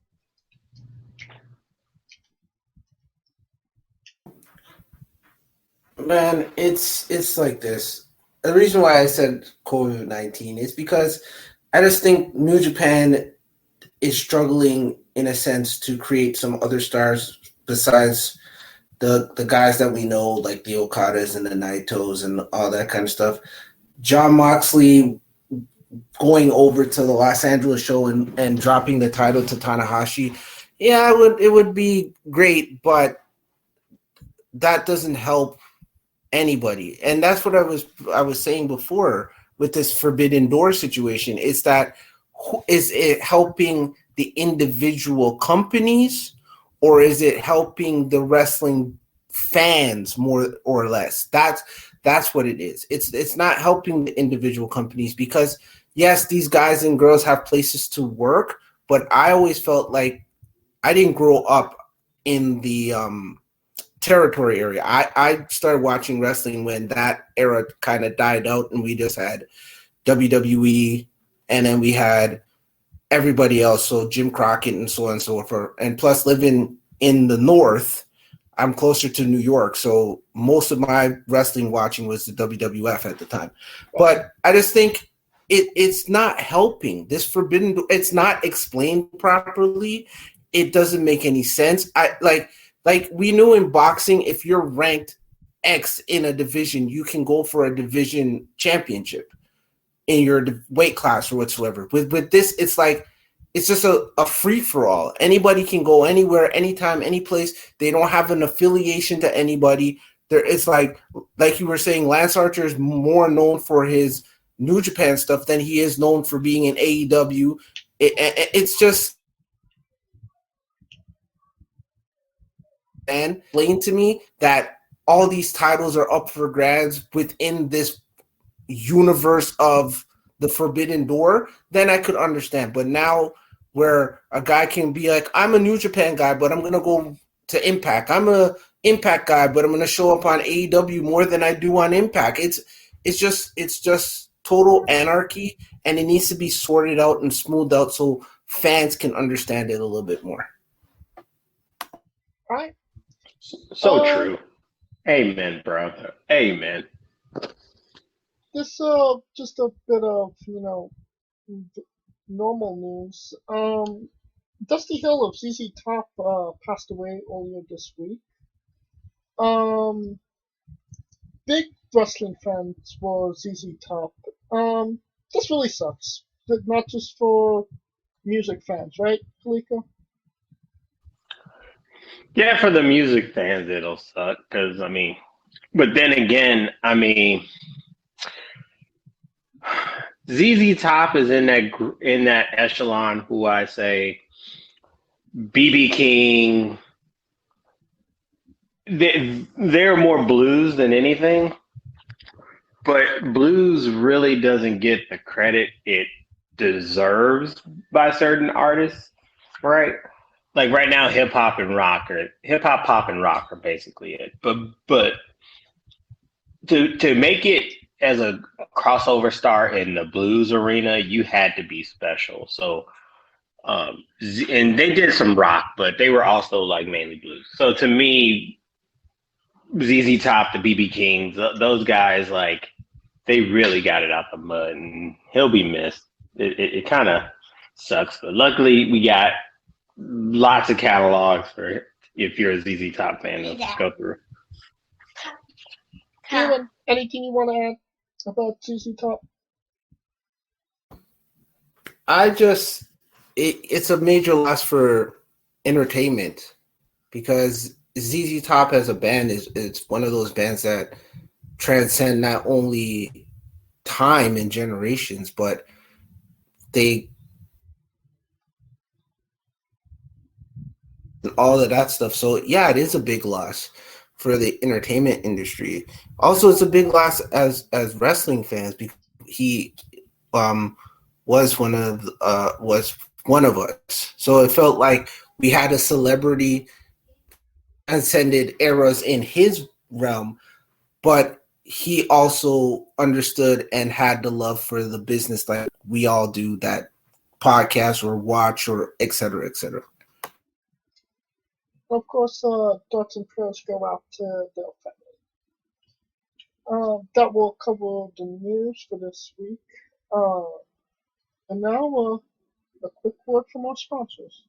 Man, it's like this. The reason why I said COVID-19 is because I just think New Japan is struggling in a sense to create some other stars besides the guys that we know, like the Okadas and the Naitos and all that kind of stuff. John Moxley going over to the Los Angeles show and dropping the title to Tanahashi, yeah, it would be great, but that doesn't help anybody. And that's what I was saying before with this Forbidden Door situation, is that is it helping the individual companies or is it helping the wrestling fans more or less? That's what it is. It's not helping the individual companies because yes, these guys and girls have places to work, but I always felt like I didn't grow up in the territory area. I started watching wrestling when that era kind of died out and we just had WWE and then we had everybody else, so Jim Crockett and so on and so forth. And plus living in the north, I'm closer to New York, so most of my wrestling watching was the WWF at the time. But I just think it's not helping. This Forbidden, it's not explained properly. It doesn't make any sense. Like we knew in boxing, if you're ranked X in a division, you can go for a division championship in your weight class or whatsoever. With this, it's like it's just a free for all. Anybody can go anywhere, anytime, any place. They don't have an affiliation to anybody. It's like you were saying, Lance Archer is more known for his New Japan stuff than he is known for being in AEW. It's just. And explain to me that all these titles are up for grabs within this universe of the Forbidden Door, then I could understand. But now where a guy can be like, I'm a New Japan guy, but I'm going to go to Impact. I'm a Impact guy, but I'm going to show up on AEW more than I do on Impact. It's just total anarchy, and it needs to be sorted out and smoothed out so fans can understand it a little bit more. All right. So true. Amen, brother. Amen. This just a bit of normal news. Dusty Hill of ZZ Top passed away earlier this week. Big wrestling fans for ZZ Top. This really sucks. But not just for music fans, right, Kalika? Yeah, for the music fans, it'll suck because but then again, ZZ Top is in that echelon. Who I say, BB King. They're more blues than anything, but blues really doesn't get the credit it deserves by certain artists, right? Like right now, hip hop, pop, and rock are basically it. But to make it as a crossover star in the blues arena, you had to be special. So, and they did some rock, but they were also like mainly blues. So to me, ZZ Top, the BB Kings, those guys, like they really got it out the mud, and he'll be missed. It kind of sucks, but luckily we got lots of catalogs for if you're a ZZ Top fan to go through. Steven, anything you want to add about ZZ Top? It's a major loss for entertainment because ZZ Top as a band it's one of those bands that transcend not only time and generations, but they all of that stuff. So yeah, it is a big loss for the entertainment industry. Also, it's a big loss as wrestling fans because he was one of us. So it felt like we had a celebrity transcended eras in his realm, but he also understood and had the love for the business like we all do that podcast or watch or et cetera, et cetera. Of course, thoughts and prayers go out to their family. That will cover the news for this week. And now, a quick word from our sponsors.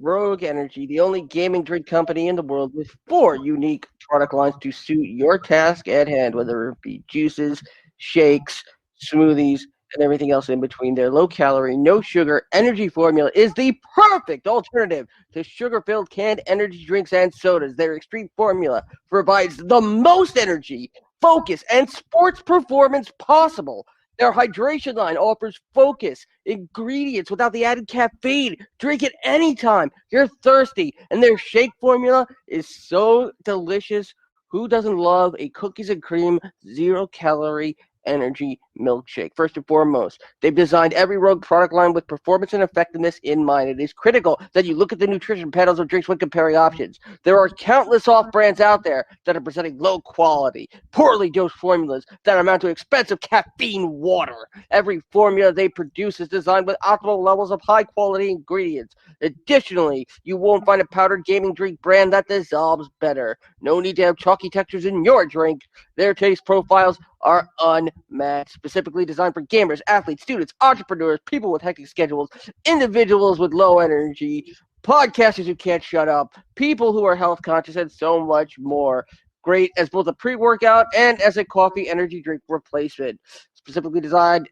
Rogue Energy, the only gaming drink company in the world with 4 unique product lines to suit your task at hand, whether it be juices, shakes, smoothies, and everything else in between. Their low-calorie, no-sugar energy formula is the perfect alternative to sugar-filled canned energy drinks and sodas. Their extreme formula provides the most energy, focus, and sports performance possible. Their hydration line offers focus, ingredients without the added caffeine. Drink it anytime you're thirsty. And their shake formula is so delicious. Who doesn't love a cookies and cream, 0-calorie energy milkshake? First and foremost, they've designed every Rogue product line with performance and effectiveness in mind. It is critical that you look at the nutrition panels of drinks when comparing options. There are countless off-brands out there that are presenting low-quality, poorly dosed formulas that amount to expensive caffeine water. Every formula they produce is designed with optimal levels of high-quality ingredients. Additionally, you won't find a powdered gaming drink brand that dissolves better. No need to have chalky textures in your drink. Their taste profiles are unmatched, specifically designed for gamers, athletes, students, entrepreneurs, people with hectic schedules, individuals with low energy, podcasters who can't shut up, people who are health conscious, and so much more. Great as both a pre-workout and as a coffee energy drink replacement. Specifically designed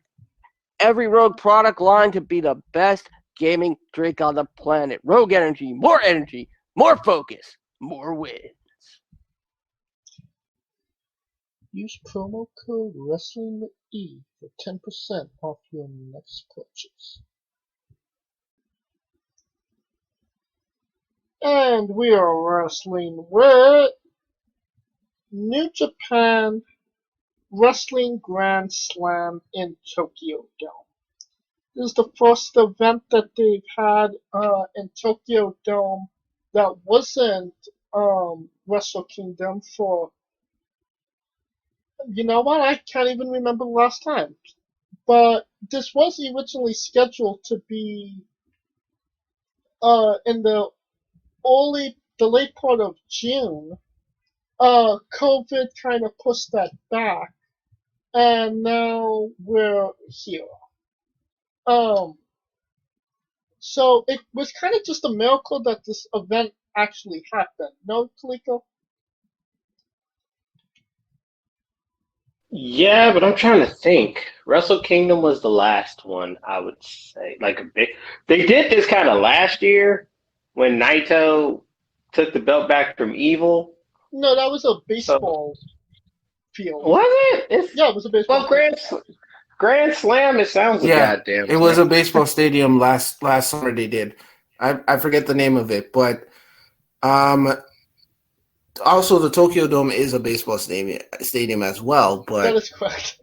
every Rogue product line to be the best gaming drink on the planet. Rogue Energy, more focus, more wins. Use promo code WrestlingWithE for 10% off your next purchase. And we are wrestling with New Japan Wrestling Grand Slam in Tokyo Dome. This is the first event that they've had in Tokyo Dome that wasn't Wrestle Kingdom for, you know what, I can't even remember the last time. But this was originally scheduled to be in the late part of June. COVID kind of pushed that back, and now we're here. So it was kind of just a miracle that this event actually happened. No, Kaliko? Yeah, but I'm trying to think. Wrestle Kingdom was the last one, I would say. They did this kind of last year when Naito took the belt back from Evil. No, that was a baseball field. Was it? Yeah, it was a baseball field. Grand Slam, it sounds like goddamn. It was a baseball stadium last summer they did. I forget the name of it, but also the Tokyo Dome is a baseball stadium as well. But that is correct.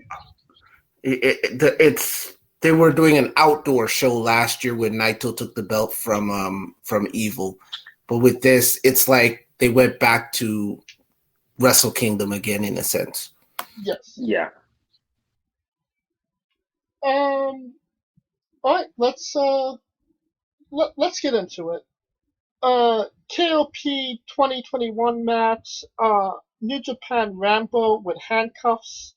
They were doing an outdoor show last year when Naito took the belt from Evil, but with this, it's like they went back to Wrestle Kingdom again in a sense. Yes. Yeah. All right, let's get into it. KOP 2021 match, New Japan Rambo with handcuffs,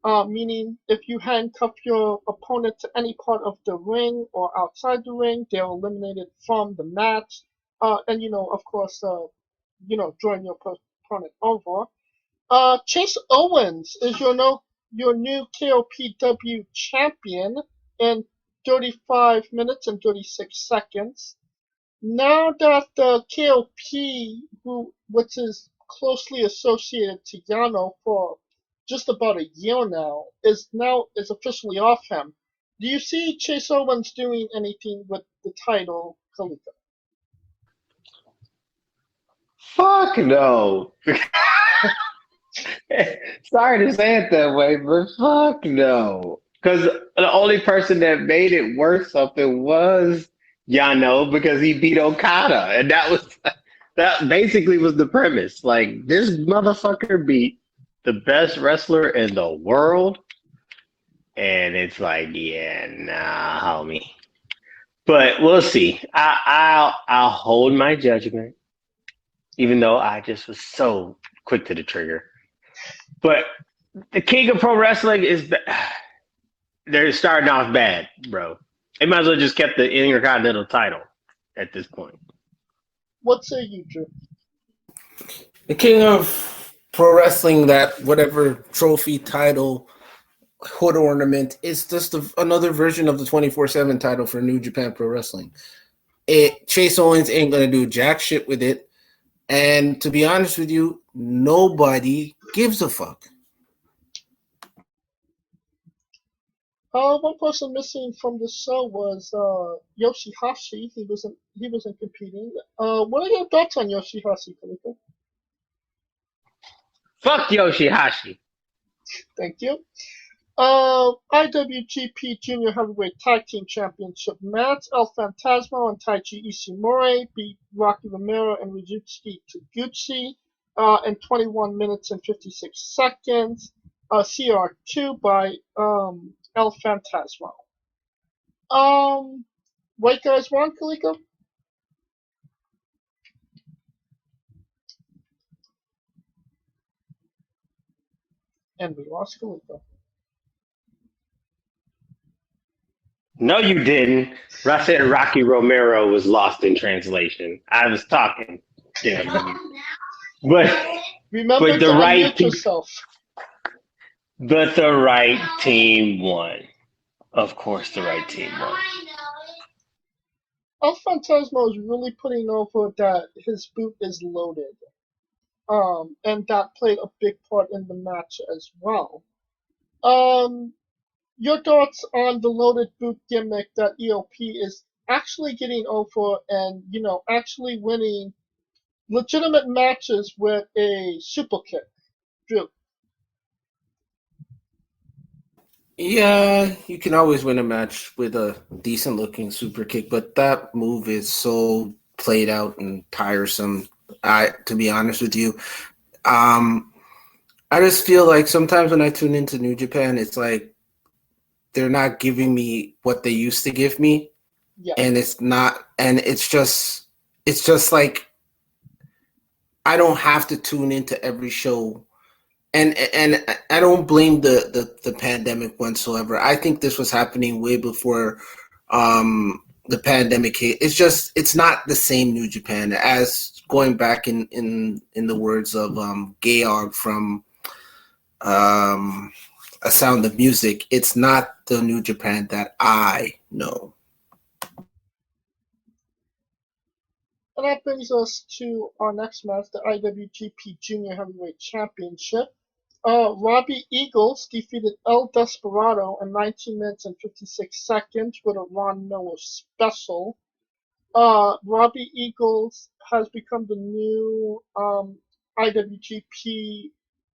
meaning if you handcuff your opponent to any part of the ring or outside the ring, they're eliminated from the match. And, of course, drawing your opponent over. Chase Owens is your new KOPW champion in 35 minutes and 36 seconds. Now that the KOP, which is closely associated to Yano for just about a year now, is officially off him. Do you see Chase Owens doing anything with the title, Kalika? Fuck no. Sorry to say it that way, but fuck no. Because the only person that made it worth something was Yano because he beat Okada, and that basically was the premise. Like, this motherfucker beat the best wrestler in the world, and it's like, yeah, nah, homie. But we'll see. I'll hold my judgment, even though I just was so quick to the trigger. But the king of pro wrestling they're starting off bad, bro. They might as well just kept the Intercontinental title at this point. What say you, Drew? The king of pro wrestling, that whatever trophy title hood ornament, is just another version of the 24/7 title for New Japan Pro Wrestling. Chase Owens ain't gonna do jack shit with it, and to be honest with you, nobody gives a fuck. One person missing from the show was Yoshihashi. He wasn't competing. What are your thoughts on Yoshihashi, Kalika? Fuck Yoshihashi. Thank you. IWGP Junior Heavyweight Tag Team Championship match. El Phantasmo and Taichi Ishimori beat Rocky Romero and Rizuki Taguchi in 21 minutes and 56 seconds. CR2 by El Phantasmo. What you guys want, Kalika? And we lost Kalika. No, you didn't. I said Rocky Romero was lost in translation. I was talking. Yeah. Remember but the to right unmute yourself. But the right team won. Of course, the right team won. El Phantasmo is really putting over that his boot is loaded. And that played a big part in the match as well. Your thoughts on the loaded boot gimmick that EOP is actually getting over and, actually winning legitimate matches with a super kick? Drew. Yeah, you can always win a match with a decent looking super kick, but that move is so played out and tiresome. To be honest with you, I just feel like sometimes when I tune into New Japan, it's like they're not giving me what they used to give me. Yeah. And it's just like I don't have to tune into every show. And I don't blame the pandemic whatsoever. I think this was happening way before the pandemic hit. It's not the same New Japan as going back in the words of Georg from A Sound of Music. It's not the New Japan that I know. And that brings us to our next match, the IWGP Junior Heavyweight Championship. Robbie Eagles defeated El Desperado in 19 minutes and 56 seconds with a Ron Miller special. Robbie Eagles has become the new IWGP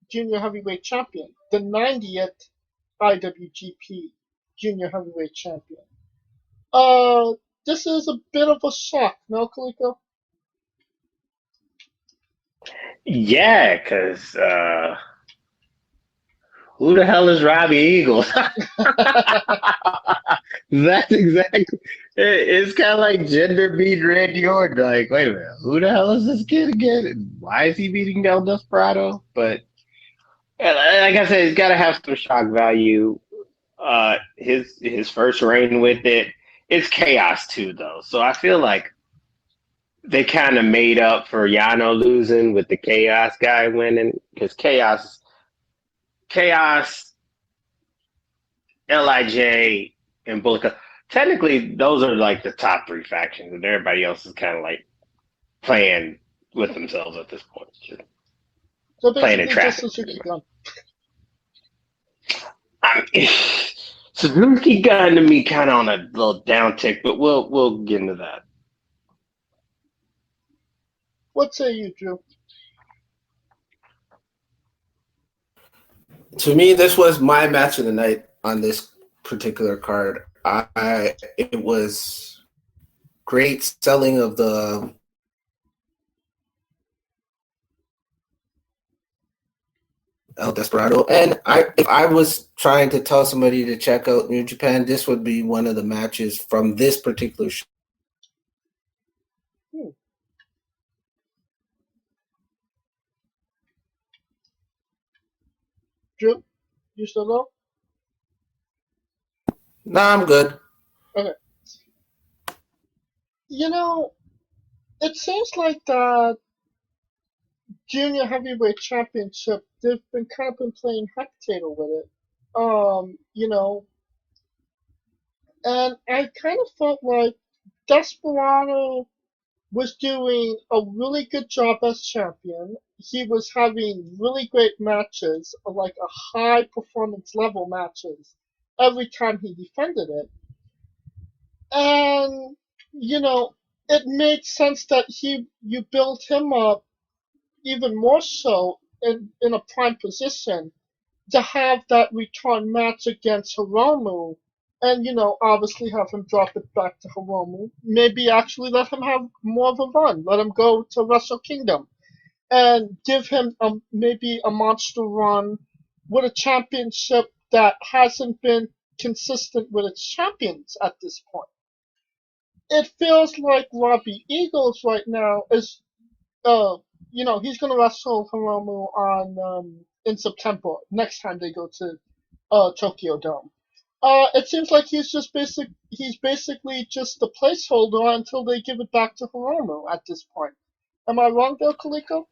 Junior Heavyweight Champion, the 90th IWGP Junior Heavyweight Champion. This is a bit of a shock, no, Kaliko? Yeah, because who the hell is Robbie Eagles? That's exactly. It's kind of like gender beat Randy Orton. Like, wait a minute, who the hell is this kid again? And why is he beating El Desperado? But like I said, he's got to have some shock value. His first reign with it, it's chaos too, though. So I feel like they kind of made up for Yano losing with the chaos guy winning because chaos, Lij, and Bullet. Technically, those are like the top three factions, and everybody else is kind of like playing with themselves at this point. Just So playing in basically, just traffic. Suzuki Gun. Suzuki got to me kind of on a little downtick, but we'll get into that. What say you, Drew? To me, this was my match of the night on this particular card. It was great selling of the El Desperado, and if I was trying to tell somebody to check out New Japan, this would be one of the matches from this particular show. Drew, you still go? Nah, I'm good. Okay. You know, it seems like the Junior Heavyweight Championship, they've been kind of been playing hectator with it. You know, and I kind of felt like Desperado was doing a really good job as champion. He was having really great matches, like a high performance level matches, every time he defended it. And, you know, it made sense that you built him up even more so in a prime position to have that return match against Hiromu and, you know, obviously have him drop it back to Hiromu. Maybe actually let him have more of a run. Let him go to Wrestle Kingdom and give him maybe a monster run with a championship that hasn't been consistent with its champions at this point. It feels like Robbie Eagles right now is, you know, he's going to wrestle Hiromu on in September next time they go to Tokyo Dome. It seems like he's basically just the placeholder until they give it back to Hiromu at this point. Am I wrong there, Kaliko?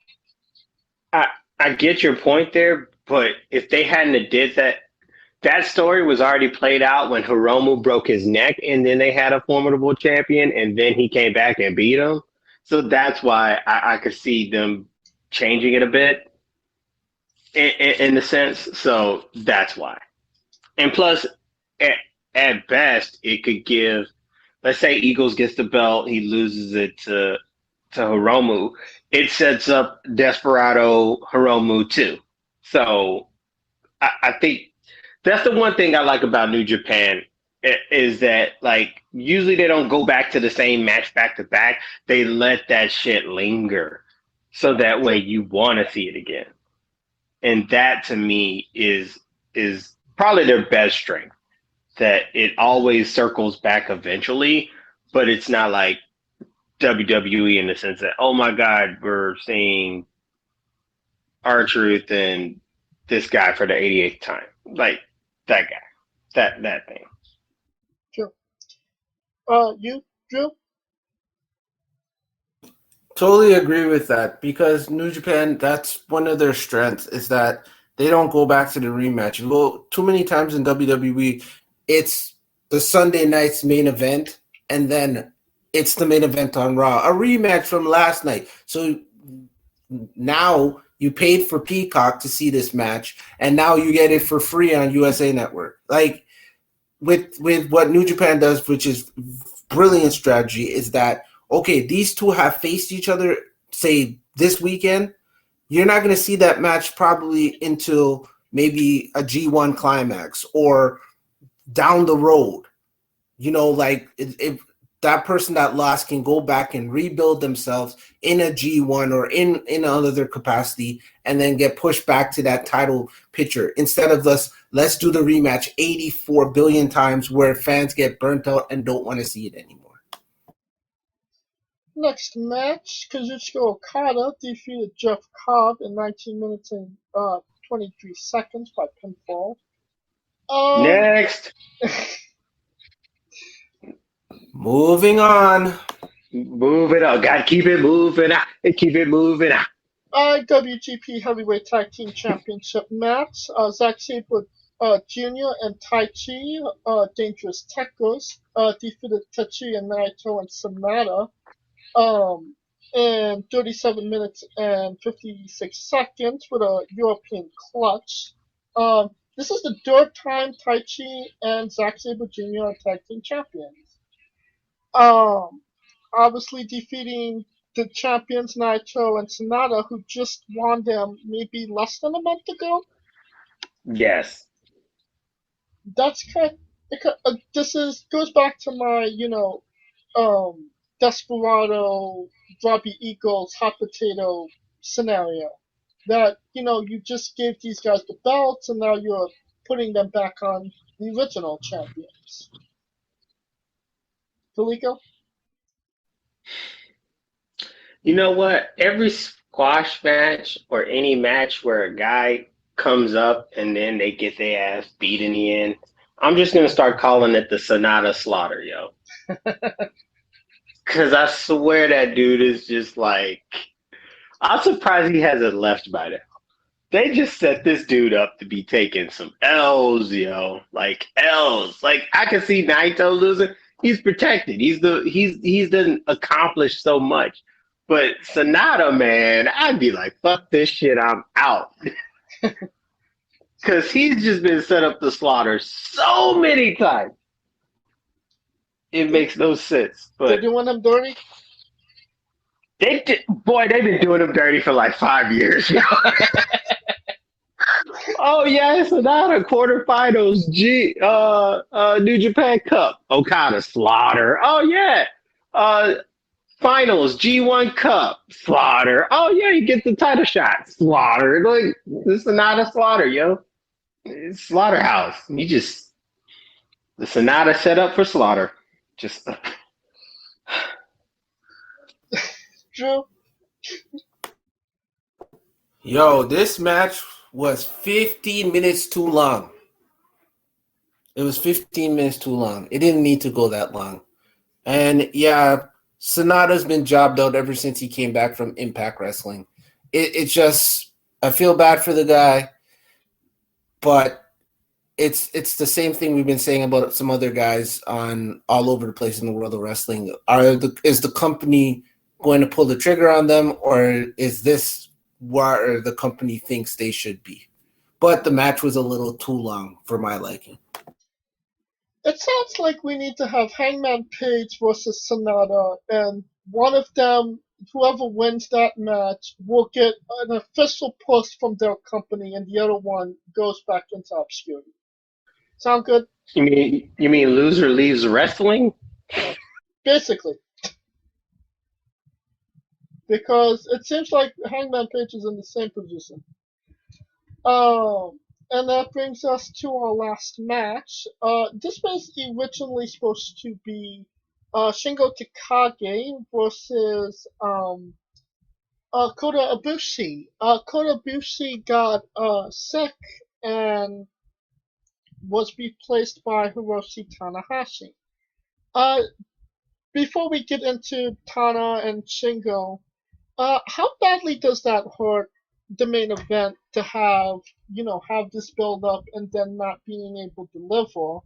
I get your point there, but if they hadn't have did that, that story was already played out when Hiromu broke his neck, and then they had a formidable champion, and then he came back and beat him. So that's why I could see them changing it a bit in the sense. So that's why. And plus, at best, it could give, let's say Eagles gets the belt, he loses it to Hiromu. It sets up Desperado Hiromu too. So I think that's the one thing I like about New Japan is that, like, usually they don't go back to the same match back to back. They let that shit linger so that way you want to see it again. And that to me is probably their best strength, that it always circles back eventually, but it's not like WWE in the sense that, oh my God, we're seeing R-Truth and this guy for the 88th time. Like, that guy, that thing. Sure. You, Drew? Totally agree with that because New Japan, that's one of their strengths is that they don't go back to the rematch. You go too many times in WWE, it's the Sunday night's main event, and then it's the main event on Raw, a rematch from last night. So now you paid for Peacock to see this match, and now you get it for free on USA Network. Like with what New Japan does, which is brilliant strategy, is that, okay, these two have faced each other, say, this weekend. You're not going to see that match probably until maybe a G1 climax or down the road. You know, like that person that lost can go back and rebuild themselves in a G1 or in another capacity and then get pushed back to that title picture instead of let's do the rematch 84 billion times where fans get burnt out and don't want to see it anymore. Next match, Kazuchika Okada defeated Jeff Cobb in 19 minutes and 23 seconds by pinfall. Next. Moving on. Move it up. Gotta keep it moving out. Keep it moving out. IWGP Heavyweight Tag Team Championship match. Zack Sabre Jr. and Tai Chi, Dangerous Techos, defeated Tetsuya Naito and Sanada in 37 minutes and 56 seconds with a European clutch. This is the third time Tai Chi and Zack Sabre Jr. are tag team champions. Obviously defeating the champions Naito and Sanada, who just won them maybe less than a month ago. Yes. That's correct. Goes back to my Desperado, Robbie Eagles, hot potato scenario. That you just gave these guys the belts and now you're putting them back on the original champions. Felico? You know what? Every squash match or any match where a guy comes up and then they get their ass beat in the end, I'm just going to start calling it the SANADA slaughter, yo. Because I swear that dude is just like, I'm surprised he hasn't left by now. They just set this dude up to be taking some L's, yo. Like L's. Like I can see Naito losing. He's protected. He's done accomplished so much. But Sanada, man, I'd be like, fuck this shit, I'm out. Because he's just been set up to slaughter so many times. It makes no sense. But they're doing them dirty? they've been doing him dirty for like 5 years. Oh yeah, Sanada quarterfinals, New Japan Cup, Okada slaughter. Oh yeah, finals G1 Cup slaughter. Oh yeah, you get the title shot slaughter. Like this is not a slaughter, yo. It's slaughterhouse. The Sanada set up for slaughter. Just Drew? Yo, this match was 15 minutes too long. It was 15 minutes too long. It didn't need to go that long. And yeah, Sonata's been jobbed out ever since he came back from Impact Wrestling. It's just, I feel bad for the guy, but it's the same thing we've been saying about some other guys on all over the place in the world of wrestling. Is the company going to pull the trigger on them, or is this where the company thinks they should be? But the match was a little too long for my liking. It sounds like we need to have Hangman Page versus Sanada, and one of them, whoever wins that match, will get an official push from their company, and the other one goes back into obscurity. Sound good? you mean loser leaves wrestling? Basically. Because it seems like Hangman Page is in the same position. And that brings us to our last match. This was originally supposed to be Shingo Takagi versus Kota Ibushi. Kota Ibushi got sick and was replaced by Hiroshi Tanahashi. Before we get into Tana and Shingo, how badly does that hurt the main event to have this build up and then not being able to deliver?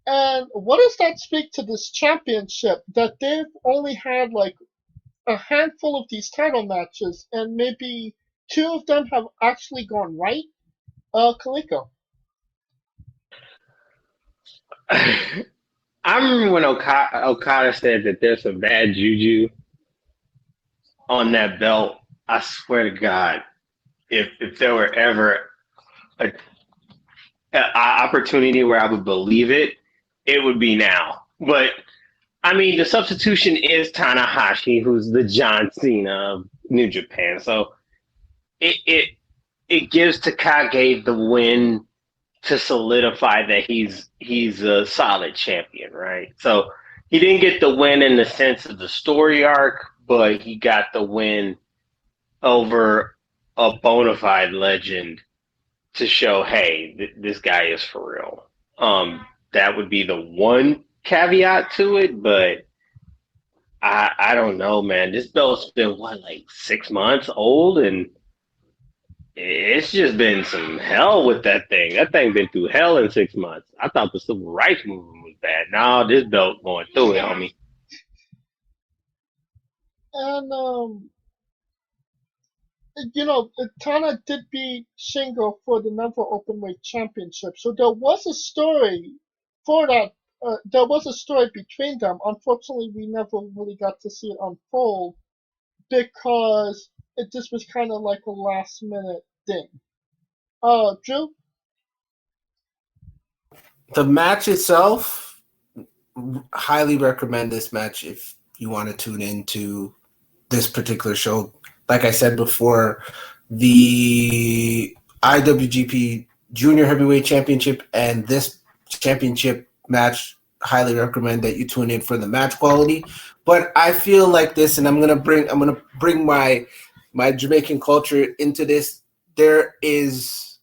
And what does that speak to this championship, that they've only had like a handful of these title matches and maybe 2 of them have actually gone right? Kaliko. I remember when Okada said that there's some bad juju on that belt. I swear to God, if there were ever an opportunity where I would believe it, it would be now. But I mean, the substitution is Tanahashi, who's the John Cena of New Japan. So it gives Takagi the win to solidify that he's a solid champion, right? So he didn't get the win in the sense of the story arc, but he got the win over a bona fide legend to show, hey, this guy is for real. That would be the one caveat to it, but I don't know, man. This belt's been like 6 months old, and it's just been some hell with that thing. That thing been through hell in 6 months. I thought the civil rights movement was bad. Now this belt going through it, homie. And Tana did beat Shingo for the Never Openweight Championship, so there was a story for that. There was a story between them. Unfortunately, we never really got to see it unfold because it just was kind of like a last minute thing. Drew? The match itself, highly recommend this match if you want to tune into this particular show. Like I said before, the IWGP Junior Heavyweight Championship and this championship match, highly recommend that you tune in for the match quality. But I feel like this, and I'm gonna bring my Jamaican culture into this. There is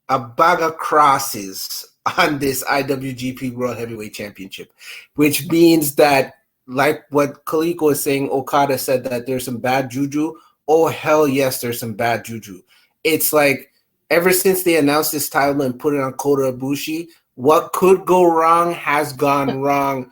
a bag of crosses on this IWGP World Heavyweight Championship, which means that, like what Kaliko is saying, Okada said that there's some bad juju. Oh, hell yes, there's some bad juju. It's like ever since they announced this title and put it on Kota Ibushi, what could go wrong has gone wrong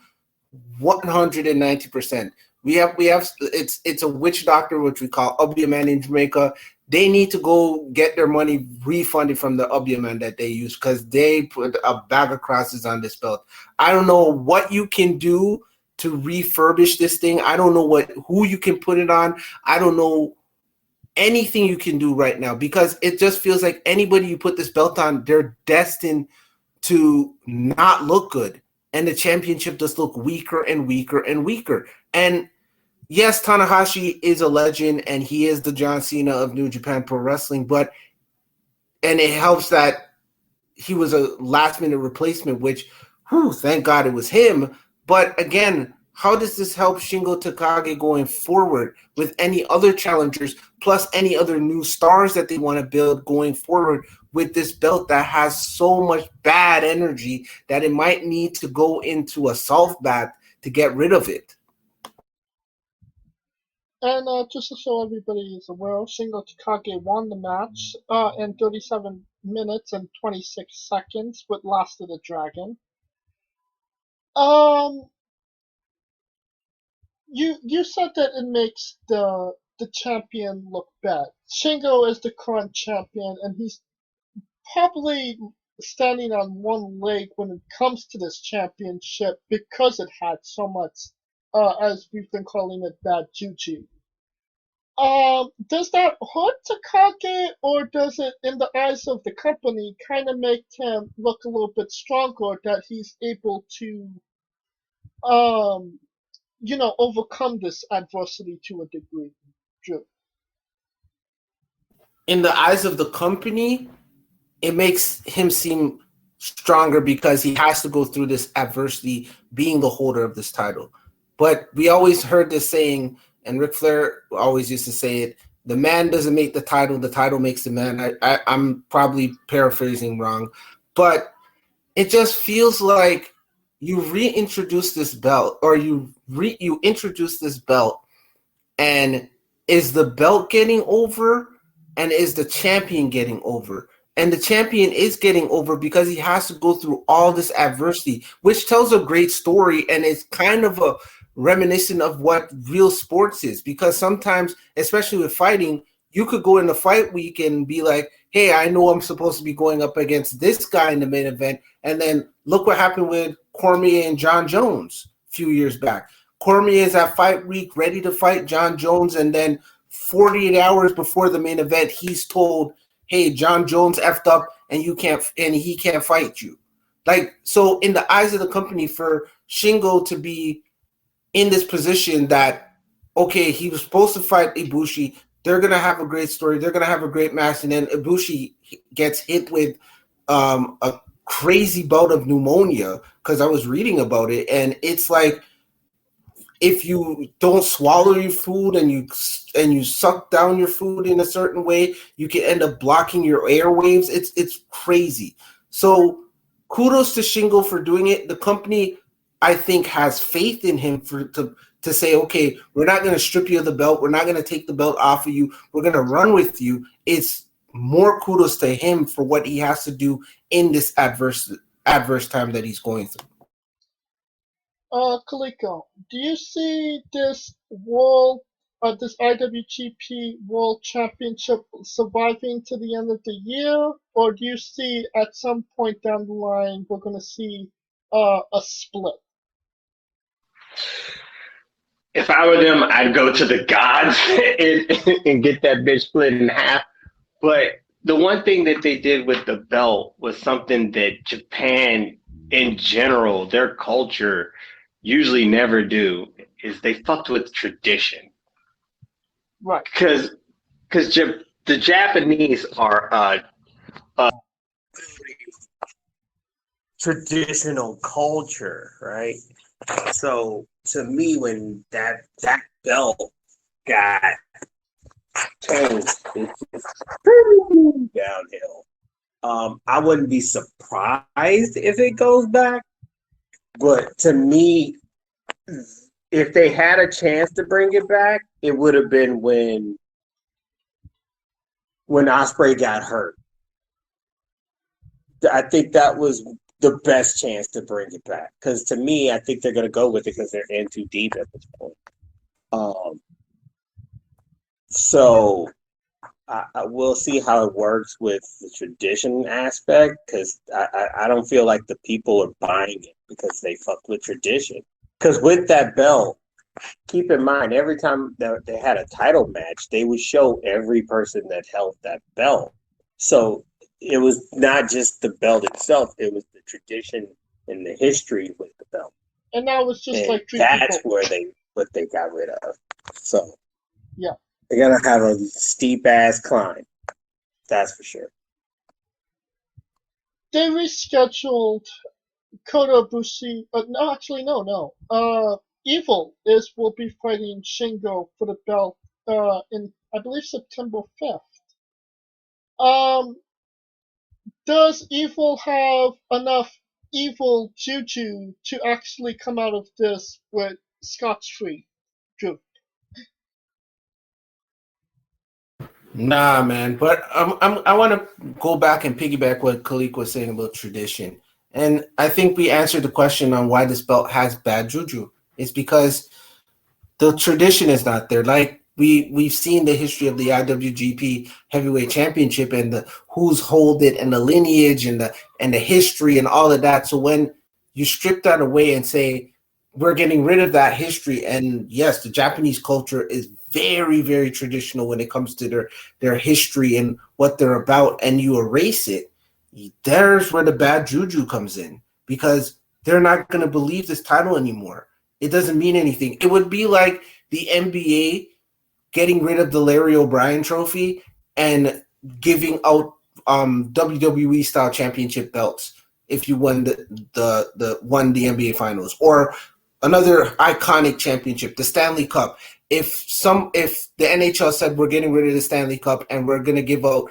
190%. We have it's a witch doctor, which we call Obiaman in Jamaica. They need to go get their money refunded from the Obiaman that they use because they put a bag of crosses on this belt. I don't know what you can do to refurbish this thing. I don't know who you can put it on. I don't know anything you can do right now because it just feels like anybody you put this belt on, they're destined to not look good. And the championship just look weaker and weaker and weaker. And yes, Tanahashi is a legend and he is the John Cena of New Japan Pro Wrestling, and it helps that he was a last minute replacement, which, thank God it was him. But again, how does this help Shingo Takagi going forward with any other challengers, plus any other new stars that they want to build going forward with this belt that has so much bad energy that it might need to go into a salt bath to get rid of it? And just so everybody is aware, Shingo Takagi won the match in 37 minutes and 26 seconds with Last of the Dragon. You said that it makes the champion look bad. Shingo is the current champion, and he's probably standing on one leg when it comes to this championship because it had so much, as we've been calling it, bad juju. Does that hurt Takagi, or does it, in the eyes of the company, kind of make him look a little bit stronger that he's able to, overcome this adversity to a degree? Drew? In the eyes of the company, it makes him seem stronger because he has to go through this adversity being the holder of this title. But we always heard this saying, and Ric Flair always used to say it, the man doesn't make the title makes the man. I'm probably paraphrasing wrong, but it just feels like you reintroduce this belt, or you introduce this belt, and is the belt getting over, and is the champion getting over? And the champion is getting over because he has to go through all this adversity, which tells a great story, and it's kind of a reminiscent of what real sports is. Because sometimes, especially with fighting, you could go in a fight week and be like, hey, I know I'm supposed to be going up against this guy in the main event. And then look what happened with Cormier and John Jones a few years back. Cormier is at fight week, ready to fight John Jones, and then 48 hours before the main event, he's told, hey, John Jones effed up and he can't fight you. Like, so in the eyes of the company, for Shingo to be in this position that, okay, he was supposed to fight Ibushi. They're going to have a great story. They're going to have a great match. And then Ibushi gets hit with a crazy bout of pneumonia, because I was reading about it. And it's like, if you don't swallow your food and you suck down your food in a certain way, you can end up blocking your airwaves. It's crazy. So kudos to Shingo for doing it. The company, I think, has faith in him to say, okay, we're not going to strip you of the belt. We're not going to take the belt off of you. We're going to run with you. It's more kudos to him for what he has to do in this adverse time that he's going through. Kaliko, do you see this this IWGP World Championship surviving to the end of the year, or do you see at some point down the line we're going to see a split? If I were them, I'd go to the gods and get that bitch split in half. But the one thing that they did with the belt was something that Japan, in general, their culture usually never do, is they fucked with tradition. Right. Because the Japanese are traditional culture, right? So to me, when that belt got changed, it's just downhill. I wouldn't be surprised if it goes back, but to me, if they had a chance to bring it back, it would have been when Ospreay got hurt. I think that was the best chance to bring it back. Because to me, I think they're going to go with it because they're in too deep at this point. So I will see how it works with the tradition aspect, because I don't feel like the people are buying it because they fuck with tradition. Because with that belt, keep in mind, every time that they had a title match, they would show every person that held that belt. So it was not just the belt itself, it was the tradition and the history with the belt. And that was just and like that's where what they got rid of. So yeah, they're gonna have a steep ass climb. That's for sure. They rescheduled Kota Ibushi. No. Evil will be fighting Shingo for the belt in, I believe, September 5th. Does Evil have enough evil juju to actually come out of this with scotch-free, Drew? Nah, man. But I want to go back and piggyback what Khalik was saying about tradition. And I think we answered the question on why this belt has bad juju. It's because the tradition is not there. Like we've seen the history of the IWGP Heavyweight Championship and the who's hold it and the lineage and the history and all of that. So when you strip that away and say we're getting rid of that history, and yes, the Japanese culture is very, very traditional when it comes to their history and what they're about, and you erase it, there's where the bad juju comes in, because they're not going to believe this title anymore. It doesn't mean anything. It would be like the NBA getting rid of the Larry O'Brien trophy and giving out WWE style championship belts if you won won the NBA finals, or another iconic championship, the Stanley Cup. If the NHL said we're getting rid of the Stanley Cup and we're going to give out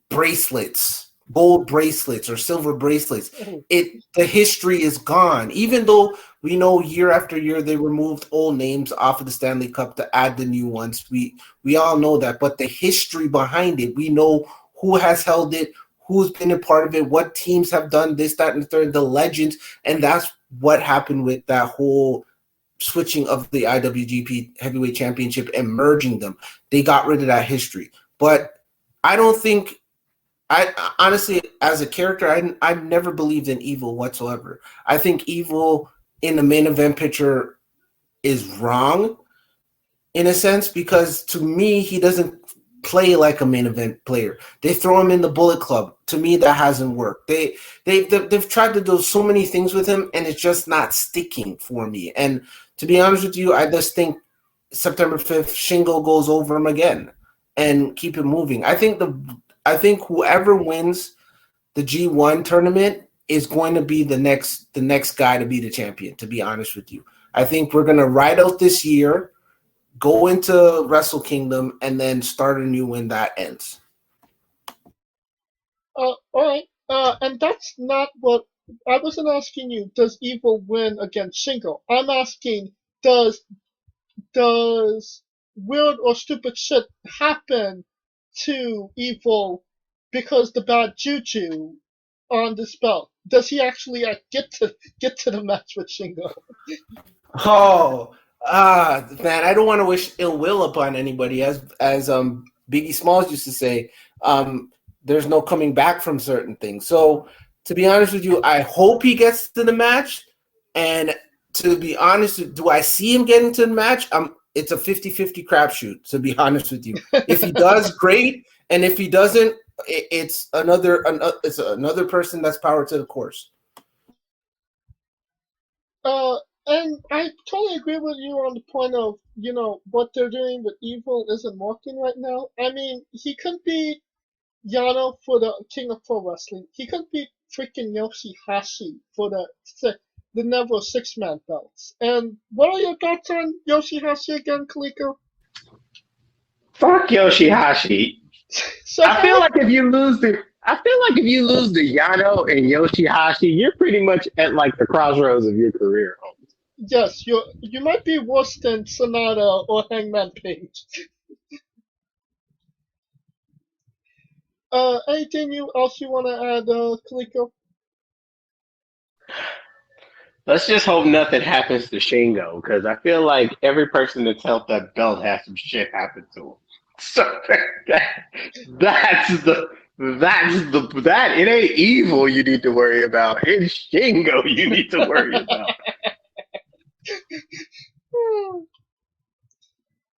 bracelets, gold bracelets or silver bracelets, the history is gone. Even though we know year after year they removed old names off of the Stanley Cup to add the new ones. We all know that, but the history behind it, we know who has held it, who's been a part of it, what teams have done this, that, and the third, the legends, and that's what happened with that whole switching of the IWGP Heavyweight Championship and merging them. They got rid of that history. But I don't think, I honestly, as a character, I've never believed in Evil whatsoever. I think Evil in the main event picture is wrong in a sense, because to me, he doesn't play like a main event player. They throw him in the Bullet Club. To me, that hasn't worked. They've tried to do so many things with him, and it's just not sticking for me. And to be honest with you, I just think September 5th, Shingo goes over him again and keep it moving. I think whoever wins the G1 tournament is going to be the next guy to be the champion, to be honest with you. I think we're going to ride out this year, go into Wrestle Kingdom, and then start a new when that ends. All right. And that's not what I wasn't asking you. Does Evil win against Shingo? I'm asking, does weird or stupid shit happen to Evil because the bad juju on this belt? Does he actually get to the match with Shingo? Oh, man, I don't want to wish ill will upon anybody. As Biggie Smalls used to say, there's no coming back from certain things. So, to be honest with you, I hope he gets to the match. And to be honest, do I see him getting to the match? It's a 50-50 crapshoot, to be honest with you. If he does, great. And if he doesn't, it's another person that's power to the course. And I totally agree with you on the point of, what they're doing with Evil isn't working right now. I mean, he could be Yano for the King of Pro Wrestling. He could be freaking Yoshihashi for the Neville 6-man belts. And what are your thoughts on Yoshihashi again, Kaliko? Fuck Yoshihashi. So I feel like if you lose to Yano and Yoshihashi, you're pretty much at like the crossroads of your career. Yes, you might be worse than SANADA or Hangman Page. Anything else you want to add, Kaliko? Let's just hope nothing happens to Shingo, because I feel like every person that's held that belt has some shit happen to him. So that it ain't Evil you need to worry about. It's Shingo you need to worry about.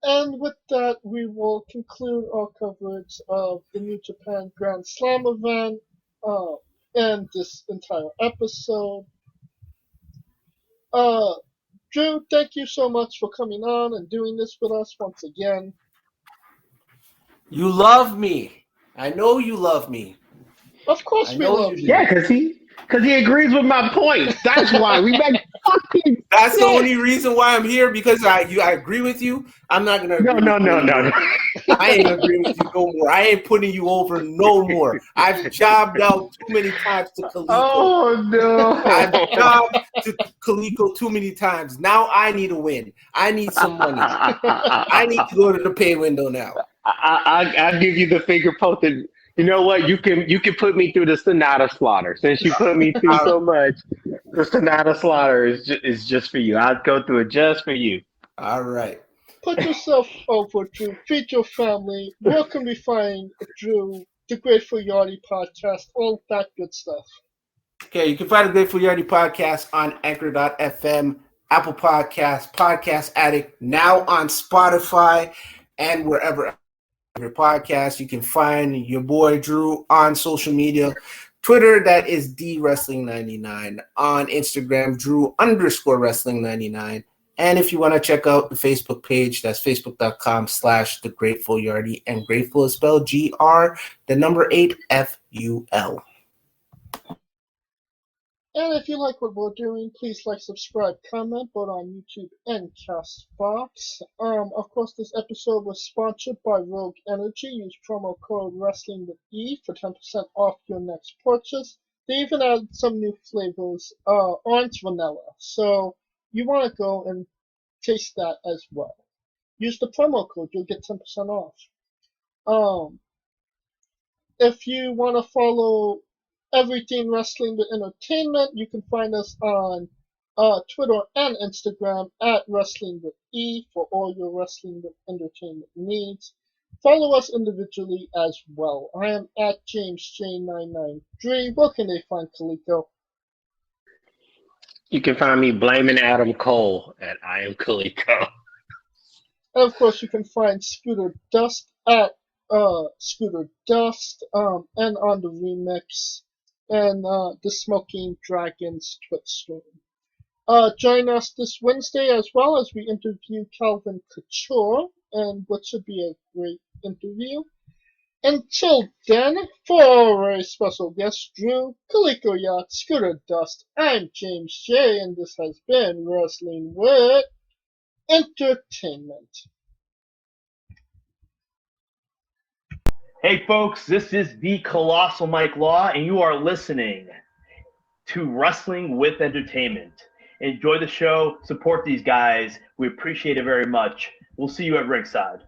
And with that, we will conclude our coverage of the New Japan Grand Slam event and this entire episode. Drew, thank you so much for coming on and doing this with us once again. You love me. I know you love me. Of course we love you. Yeah, because he agrees with my points. That's why we make fucking. That's the only reason why I'm here, because I agree with you. I'm not gonna. No. I ain't agreeing with you no more. I ain't putting you over no more. I've jobbed out too many times to Kaliko. Oh no! I've jobbed to Kaliko too many times. Now I need a win. I need some money. I need to go to the pay window now. I'll give you the finger poke. You know what? You can put me through the SANADA slaughter. Since you put me through so much, the SANADA slaughter is just for you. I'll go through it just for you. All right. Put yourself over, Drew. Feed your family. Where can we find Drew, the Gr8ful Yardy podcast, all that good stuff? Okay, you can find the Gr8ful Yardy podcast on Anchor.fm, Apple Podcasts, Podcast Addict, now on Spotify, and wherever your podcast. You can find your boy Drew on social media. Twitter, that is DWrestling99. On Instagram, Drew_Wrestling99. And if you want to check out the Facebook page, that's facebook.com/The Gr8ful Yardy. And Grateful is spelled GR8FUL. And if you like what we're doing, please like, subscribe, comment, both on YouTube and Castbox. Of course, this episode was sponsored by Rogue Energy. Use promo code WrestlingWithE for 10% off your next purchase. They even added some new flavors, orange vanilla. So you want to go and taste that as well. Use the promo code, you'll get 10% off. If you want to follow everything Wrestling with Entertainment, you can find us on Twitter and Instagram at WrestlingWithE for all your Wrestling with Entertainment needs. Follow us individually as well. I am at JamesJ993. Where can they find Kaliko? You can find me blaming Adam Cole at I am Kaliko. And of course, you can find Scooter Dust at Scooter Dust, and on the remix, and the Smoking Dragons Twitch stream. Join us this Wednesday as well as we interview Calvin Couture, and what should be a great interview. Until then, for our very special guest Drew, Kaliko Yacht, Scooter Dust, I'm James J, and this has been Wrestling with Entertainment. Hey folks, this is the Colossal Mike Law, and you are listening to Wrestling with Entertainment. Enjoy the show, support these guys. We appreciate it very much. We'll see you at ringside.